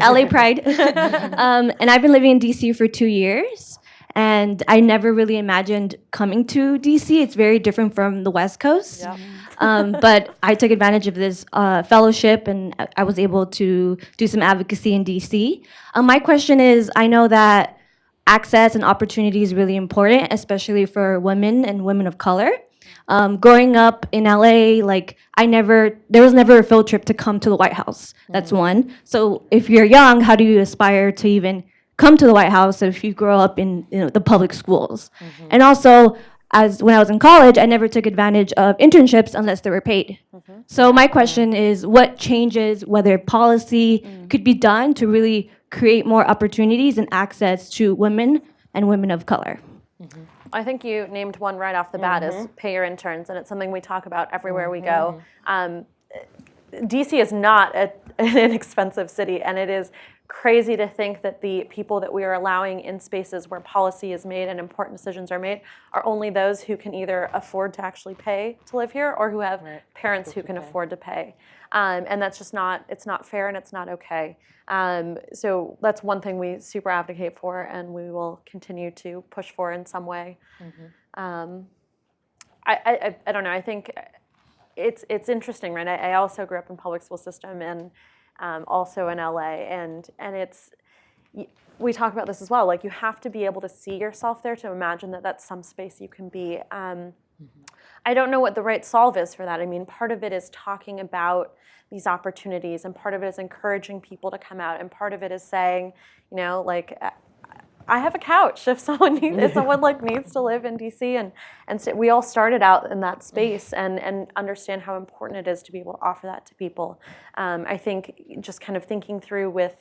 LA Pride. And I've been living in DC for 2 years. And I never really imagined coming to DC. It's very different from the West Coast. Yep. But I took advantage of this fellowship, and I was able to do some advocacy in DC. My question is, I know that access and opportunity is really important, especially for women and women of color. Growing up in LA, there was never a field trip to come to the White House. That's one. So if you're young, how do you aspire to even come to the White House if you grow up in the public schools? And also, when I was in college, I never took advantage of internships unless they were paid. So my question is, what changes, whether policy could be done to really create more opportunities and access to women and women of color? I think you named one right off the bat is pay your interns, and it's something we talk about everywhere we go. DC is not an inexpensive city, and it is crazy to think that the people that we are allowing in spaces where policy is made and important decisions are made are only those who can either afford to actually pay to live here or who have parents who can afford to pay. And that's just it's not fair and it's not okay. So that's one thing we super advocate for, and we will continue to push for in some way. I don't know, I think it's interesting, right? I also grew up in public school system and also in LA, and it's, we talk about this as well, like you have to be able to see yourself there to imagine that that's some space you can be. I don't know what the right solve is for that. I mean, part of it is talking about these opportunities, and part of it is encouraging people to come out, and part of it is saying, you know, like, I have a couch if someone like needs to live in DC, and so we all started out in that space, and understand how important it is to be able to offer that to people. I think just kind of thinking through with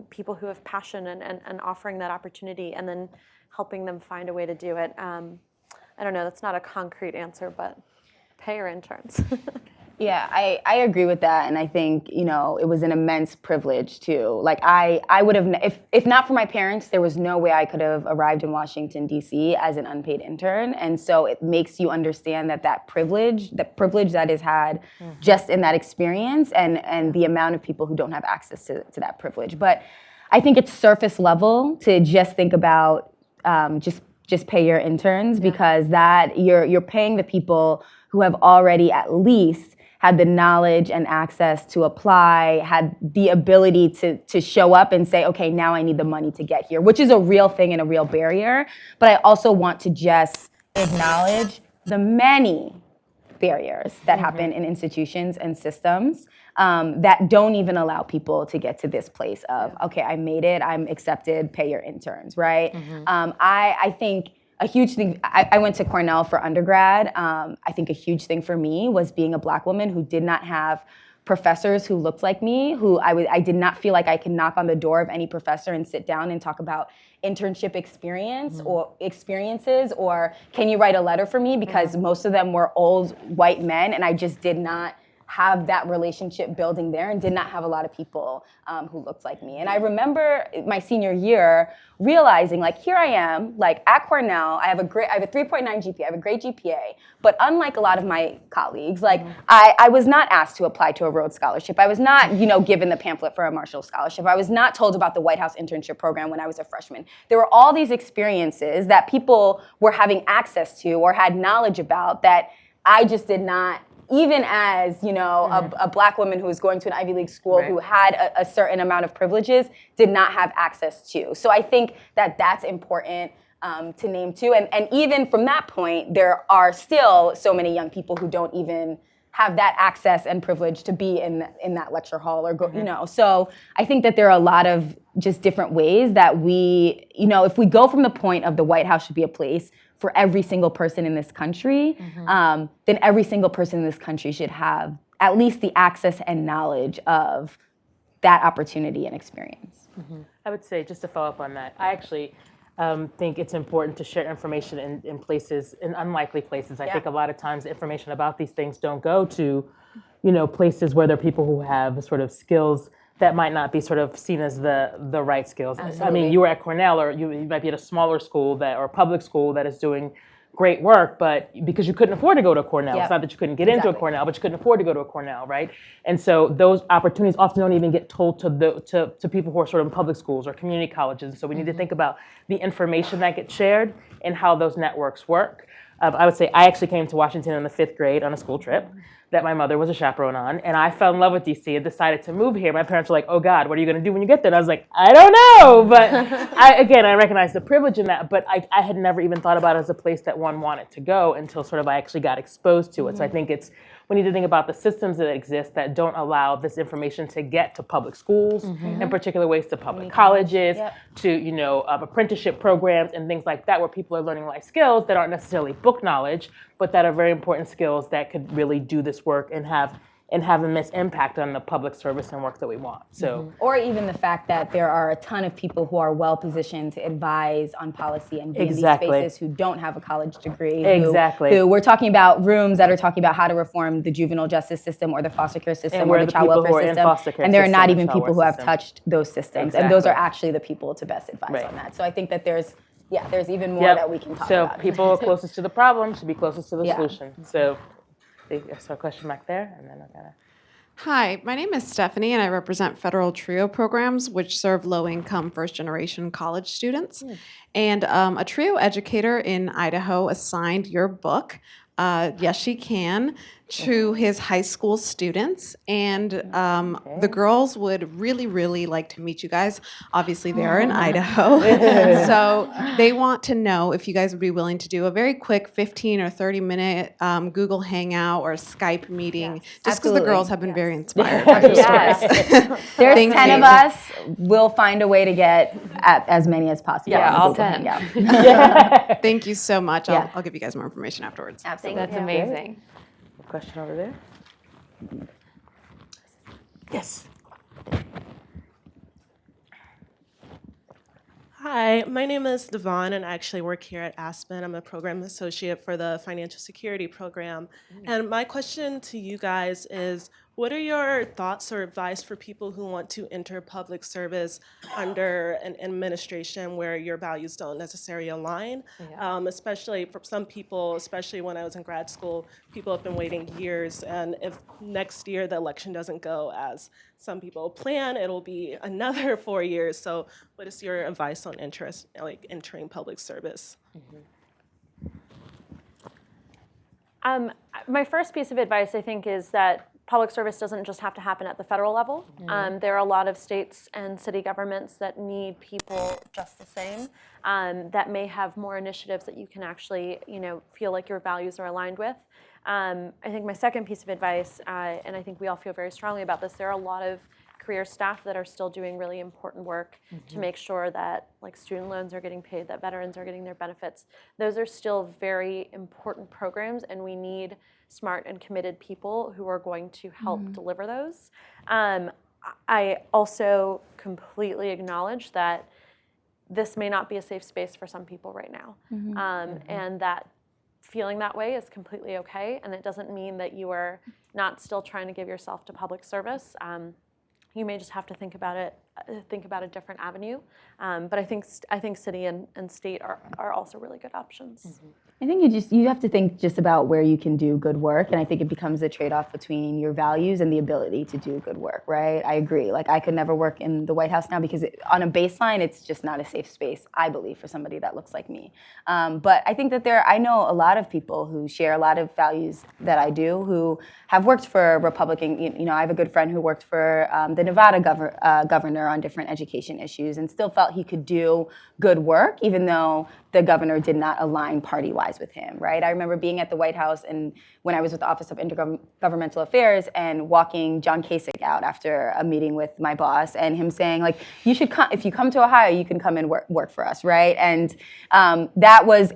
people who have passion and offering that opportunity, and then helping them find a way to do it. I don't know, that's not a concrete answer, but pay your interns. Yeah, I agree with that, and I think, you know, it was an immense privilege too. Like I would have, if not for my parents, there was no way I could have arrived in Washington D.C. as an unpaid intern, and so it makes you understand that privilege that is had just in that experience, and the amount of people who don't have access to that privilege. But I think it's surface level to just think about just pay your interns, because that you're paying the people who have already at least had the knowledge and access to apply, had the ability to show up and say, okay, now I need the money to get here, which is a real thing and a real barrier. But I also want to just acknowledge the many barriers that happen in institutions and systems that don't even allow people to get to this place of, okay, I made it, I'm accepted, pay your interns, right? I think a huge thing, I went to Cornell for undergrad. I think a huge thing for me was being a Black woman who did not have professors who looked like me, who I did not feel like I could knock on the door of any professor and sit down and talk about internship experiences, or can you write a letter for me? Because most of them were old white men, and I just did not have that relationship building there, and did not have a lot of people who looked like me. And I remember my senior year realizing, like, here I am, like at Cornell, I have a 3.9 GPA, I have a great GPA, but unlike a lot of my colleagues, like I was not asked to apply to a Rhodes Scholarship. I was not, given the pamphlet for a Marshall Scholarship. I was not told about the White House internship program when I was a freshman. There were all these experiences that people were having access to or had knowledge about that I just did not. Even as, a Black woman who was going to an Ivy League school who had a certain amount of privileges, did not have access to. So I think that that's important to name too. And even from that point, there are still so many young people who don't even have that access and privilege to be in that lecture hall or go, So I think that there are a lot of just different ways that we, if we go from the point of the White House should be a place for every single person in this country, then every single person in this country should have at least the access and knowledge of that opportunity and experience. I would say, just to follow up on that, I actually think it's important to share information in places, in unlikely places. I think a lot of times the information about these things don't go to, places where there are people who have sort of skills that might not be sort of seen as the right skills. Absolutely. I mean, you were at Cornell, or you might be at a smaller school or public school that is doing great work, but because you couldn't afford to go to Cornell. It's not that you couldn't get into a Cornell, but you couldn't afford to go to a Cornell, right? And so those opportunities often don't even get told to people who are sort of in public schools or community colleges. So we need to think about the information that gets shared and how those networks work. I would say I actually came to Washington in the 5th grade on a school trip that my mother was a chaperone on, and I fell in love with DC and decided to move here. My parents were like, oh God, what are you gonna do when you get there? And I was like, I don't know, but I recognize the privilege in that, but I had never even thought about it as a place that one wanted to go until sort of I actually got exposed to it. So I think we need to think about the systems that exist that don't allow this information to get to public schools, in particular ways to public colleges, to apprenticeship programs and things like that, where people are learning life skills that aren't necessarily book knowledge, but that are very important skills that could really do this work and have and have immense impact on the public service and work that we want. So, Or even the fact that there are a ton of people who are well positioned to advise on policy and be in these spaces who don't have a college degree. Who we're talking about rooms that are talking about how to reform the juvenile justice system or the foster care system or the child welfare system. And there are not even people who have touched those systems. And those are actually the people to best advise on that. So I think that there's even more that we can talk about. So people closest to the problem should be closest to the solution. So there's a question back there, and then I'm gonna. Hi, my name is Stephanie, and I represent Federal TRIO programs, which serve low-income first-generation college students. And a TRIO educator in Idaho assigned your book, Yes She Can, to his high school students. And the girls would really, really like to meet you guys. Obviously, they are in Idaho. So they want to know if you guys would be willing to do a very quick 15 or 30-minute Google Hangout or Skype meeting, just because the girls have been very inspired by your stories. There's 10 of us. We'll find a way to get as many as possible. Yeah, all 10. Thank you so much. I'll give you guys more information afterwards. Absolutely. That's amazing. Question over there. Yes. Hi, my name is Devon, and I actually work here at Aspen. I'm a program associate for the Financial Security Program. And my question to you guys is, what are your thoughts or advice for people who want to enter public service under an administration where your values don't necessarily align? Especially for some people, especially when I was in grad school, people have been waiting years, and if next year the election doesn't go as some people plan, it'll be another 4 years. So what is your advice on interest, like entering public service? My first piece of advice, I think, is that public service doesn't just have to happen at the federal level. There are a lot of states and city governments that need people just the same, that may have more initiatives that you can actually, feel like your values are aligned with. I think my second piece of advice, and I think we all feel very strongly about this, there are a lot of career staff that are still doing really important work to make sure that student loans are getting paid, that veterans are getting their benefits. Those are still very important programs, and we need smart and committed people who are going to help deliver those. I also completely acknowledge that this may not be a safe space for some people right now, and that feeling that way is completely okay, and it doesn't mean that you are not still trying to give yourself to public service. You may just have to think about a different avenue. But I think city and state are also really good options. I think you have to think just about where you can do good work, and I think it becomes a trade-off between your values and the ability to do good work, right? I agree. I could never work in the White House now because on a baseline, it's just not a safe space, I believe, for somebody that looks like me. But I think that I know a lot of people who share a lot of values that I do, who have worked for Republican. I have a good friend who worked for the Nevada governor on different education issues and still felt he could do good work, even though the governor did not align party-wise with him, right? I remember being at the White House and when I was with the Office of Intergovernmental Affairs and walking John Kasich out after a meeting with my boss and him saying, you should come, if you come to Ohio, you can come and work for us, right? And that was,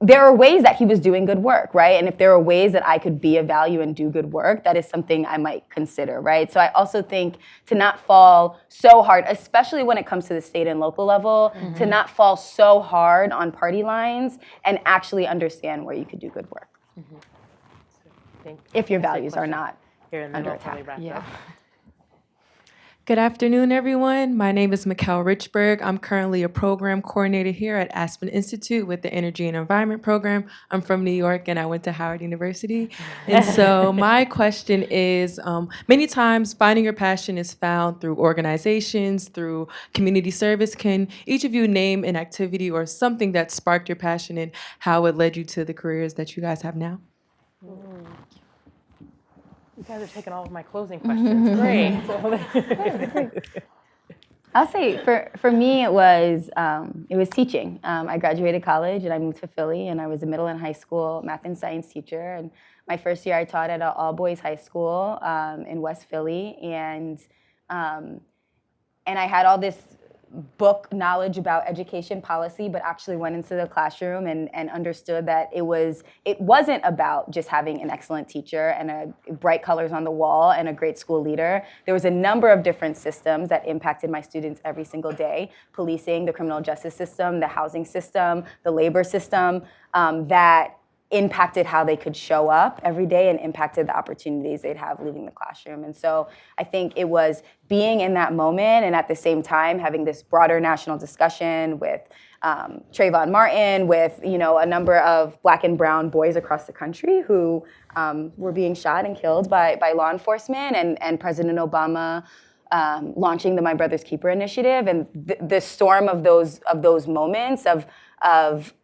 there are ways that he was doing good work, right? And if there are ways that I could be of value and do good work, that is something I might consider, right? So I also think to not fall so hard, especially when it comes to the state and local level, to not fall so hard on party lines and actually understand where you could do good work. If your values are not under attack. Good afternoon, everyone. My name is Mikkel Richberg. I'm currently a program coordinator here at Aspen Institute with the Energy and Environment Program. I'm from New York and I went to Howard University. And so my question is, many times finding your passion is found through organizations, through community service. Can each of you name an activity or something that sparked your passion and how it led you to the careers that you guys have now? You guys are taking all of my closing questions. Great. I'll say for me it was teaching. I graduated college and I moved to Philly and I was a middle and high school math and science teacher. And my first year I taught at an all-boys high school in West Philly, and I had all this book knowledge about education policy, but actually went into the classroom and understood that it wasn't about just having an excellent teacher and bright colors on the wall and a great school leader. There was a number of different systems that impacted my students every single day: policing, the criminal justice system, the housing system, the labor system, that impacted how they could show up every day and impacted the opportunities they'd have leaving the classroom. And so I think it was being in that moment and at the same time having this broader national discussion with Trayvon Martin, with a number of Black and brown boys across the country who were being shot and killed by law enforcement, and President Obama launching the My Brother's Keeper initiative, and the storm of those moments of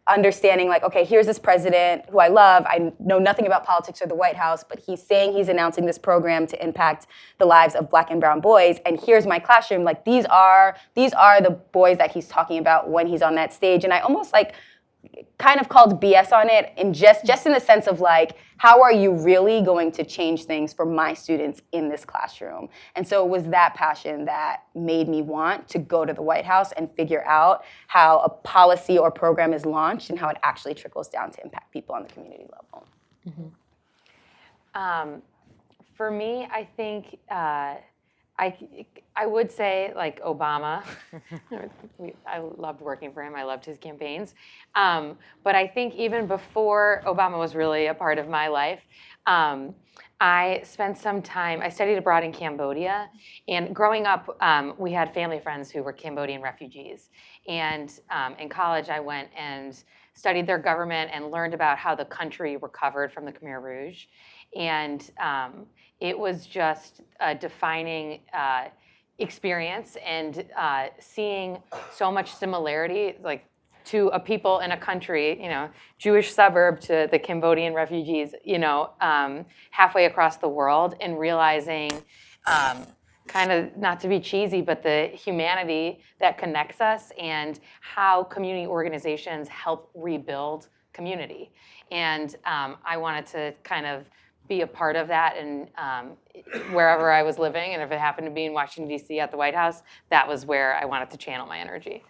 understanding, like, okay, here's this president who I love. I know nothing about politics or the White House, but he's saying he's announcing this program to impact the lives of Black and brown boys. And here's my classroom. Like, these are the boys that he's talking about when he's on that stage. And I almost kind of called BS on it, and just in the sense of, like, how are you really going to change things for my students in this classroom? And so it was that passion that made me want to go to the White House and figure out how a policy or program is launched and how it actually trickles down to impact people on the community level. Mm-hmm. For me, I think I would say, like, Obama. I loved working for him. I loved his campaigns. But I think even before Obama was really a part of my life, I spent some time, I studied abroad in Cambodia. And growing up, we had family friends who were Cambodian refugees. And in college, I went and studied their government and learned about how the country recovered from the Khmer Rouge. And it was just a defining experience, and seeing so much similarity, like, to a people in a country, Jewish suburb to the Cambodian refugees, halfway across the world, and realizing, kind of, not to be cheesy, but the humanity that connects us and how community organizations help rebuild community. And I wanted to kind of be a part of that, and wherever I was living, and if it happened to be in Washington, D.C. at the White House, that was where I wanted to channel my energy.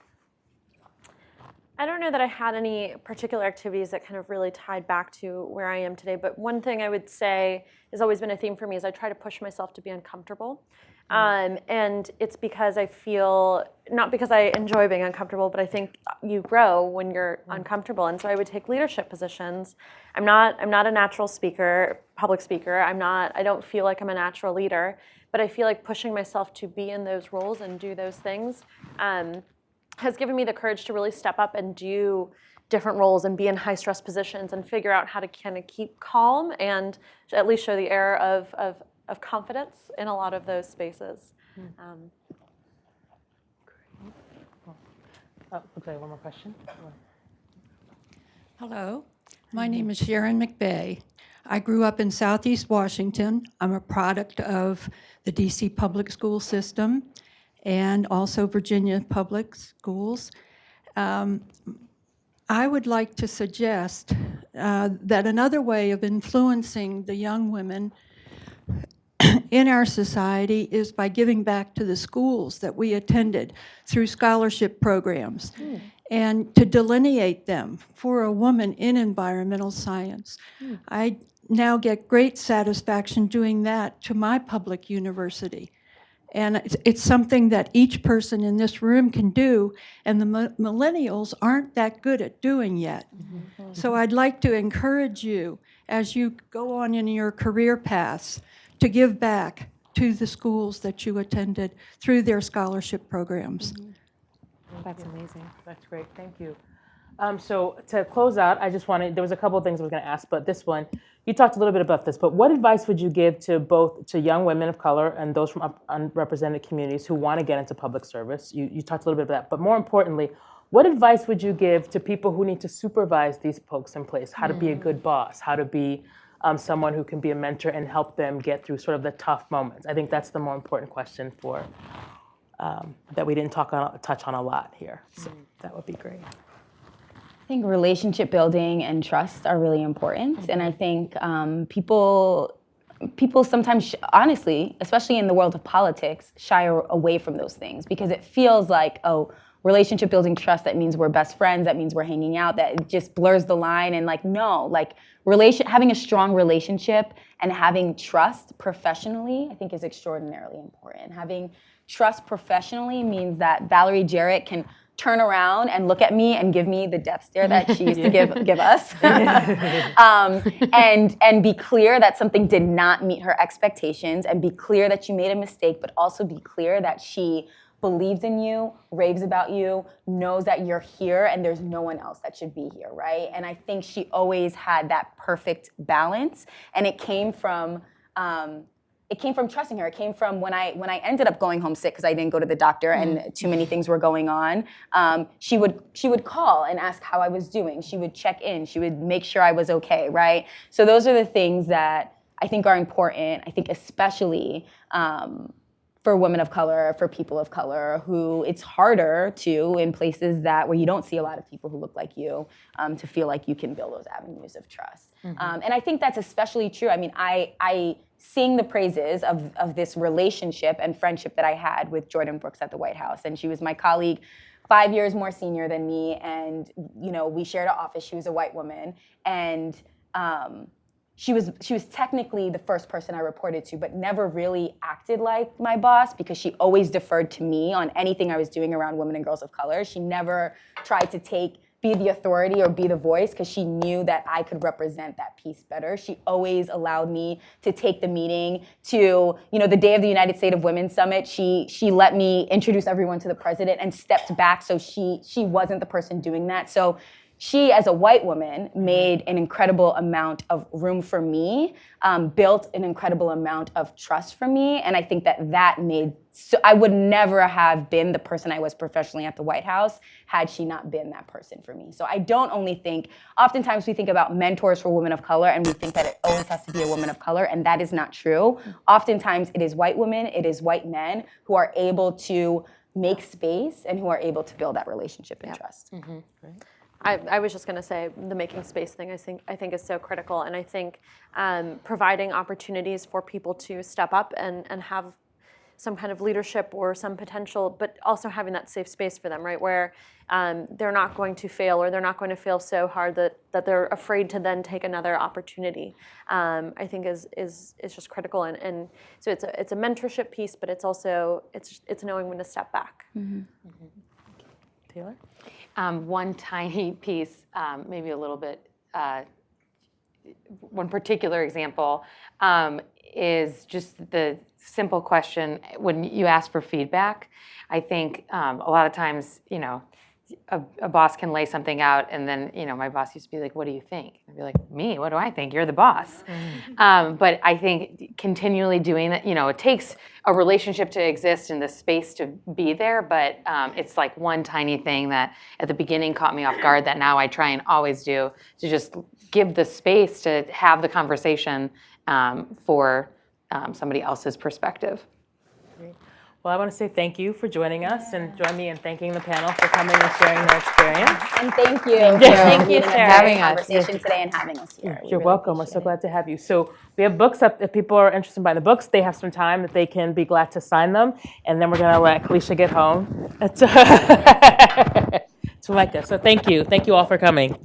I don't know that I had any particular activities that kind of really tied back to where I am today, but one thing I would say has always been a theme for me is I try to push myself to be uncomfortable. And it's because I feel, not because I enjoy being uncomfortable, but I think you grow when you're uncomfortable. And so I would take leadership positions. I'm not a natural speaker, public speaker. I don't feel like I'm a natural leader, but I feel like pushing myself to be in those roles and do those things has given me the courage to really step up and do different roles and be in high stress positions and figure out how to kind of keep calm and at least show the air of confidence in a lot of those spaces. Okay, one more question. Hello, my name is Sharon McVeigh. I grew up in Southeast Washington. I'm a product of the DC public school system and also Virginia public schools. I would like to suggest that another way of influencing the young women in our society is by giving back to the schools that we attended through scholarship programs, and to delineate them for a woman in environmental science. I now get great satisfaction doing that to my public university. And it's something that each person in this room can do, and the millennials aren't that good at doing yet. So I'd like to encourage you, as you go on in your career paths, to give back to the schools that you attended through their scholarship programs. That's amazing. That's great. Thank you. So to close out, there was a couple of things I was going to ask, but this one, you talked a little bit about this, but what advice would you give to young women of color and those from unrepresented communities who want to get into public service? You talked a little bit about that, but more importantly, what advice would you give to people who need to supervise these folks in place? How to be a good boss, how to be someone who can be a mentor and help them get through sort of the tough moments? I think that's the more important question that we didn't touch on a lot here. So that would be great. I think relationship building and trust are really important. And I think people people sometimes, honestly, especially in the world of politics, shy away from those things because it feels like, oh, relationship building trust, that means we're best friends, that means we're hanging out, that it just blurs the line. And like, no, like having a strong relationship and having trust professionally, I think is extraordinarily important. Having trust professionally means that Valerie Jarrett can turn around and look at me and give me the death stare that she used to give us. And be clear that something did not meet her expectations, and be clear that you made a mistake, but also be clear that she believes in you, raves about you, knows that you're here and there's no one else that should be here, right? And I think she always had that perfect balance, and it came from trusting her. It came from when I ended up going home sick because I didn't go to the doctor and too many things were going on. She would call and ask how I was doing. She would check in. She would make sure I was okay, right? So those are the things that I think are important. I think especially for women of color, for people of color, who it's harder to, in places where you don't see a lot of people who look like you, to feel like you can build those avenues of trust. And I think that's especially true. I mean, I sing the praises of this relationship and friendship that I had with Jordan Brooks at the White House. And she was my colleague, 5 years more senior than me. And, we shared an office. She was a white woman. And she was technically the first person I reported to, but never really acted like my boss because she always deferred to me on anything I was doing around women and girls of color. She never tried to be the authority or be the voice because she knew that I could represent that piece better. She always allowed me to take the meeting to, the day of the United States of Women Summit. She let me introduce everyone to the president and stepped back so she wasn't the person doing that. So she, as a white woman, made an incredible amount of room for me, built an incredible amount of trust for me, and I think that made, so I would never have been the person I was professionally at the White House had she not been that person for me. So I don't only think, oftentimes we think about mentors for women of color and we think that it always has to be a woman of color, and that is not true. Oftentimes it is white women, it is white men who are able to make space and who are able to build that relationship and trust. Right. I was just going to say the making space thing I think is so critical, and I think providing opportunities for people to step up and have some kind of leadership or some potential, but also having that safe space for them, right, where they're not going to fail or they're not going to fail so hard that they're afraid to then take another opportunity. I think is just critical, and so it's a mentorship piece, but it's also it's knowing when to step back. Taylor? One tiny piece, maybe a little bit, one particular example is just the simple question when you ask for feedback. I think a lot of times, a boss can lay something out and then, my boss used to be like, what do you think? I'd be like, me, what do I think? You're the boss. But I think continually doing that, it takes a relationship to exist and the space to be there, but it's like one tiny thing that at the beginning caught me off guard that now I try and always do, to just give the space to have the conversation for somebody else's perspective. Well, I want to say thank you for joining us, and join me in thanking the panel for coming and sharing their experience. And thank you Thank you, Sarah. having conversation today and having us here. You're welcome. We're so glad to have you. So we have books up. If people are interested in buying the books, they have some time that they can be glad to sign them. And then we're going to let Kalisha get home. To Micah. So thank you. Thank you all for coming.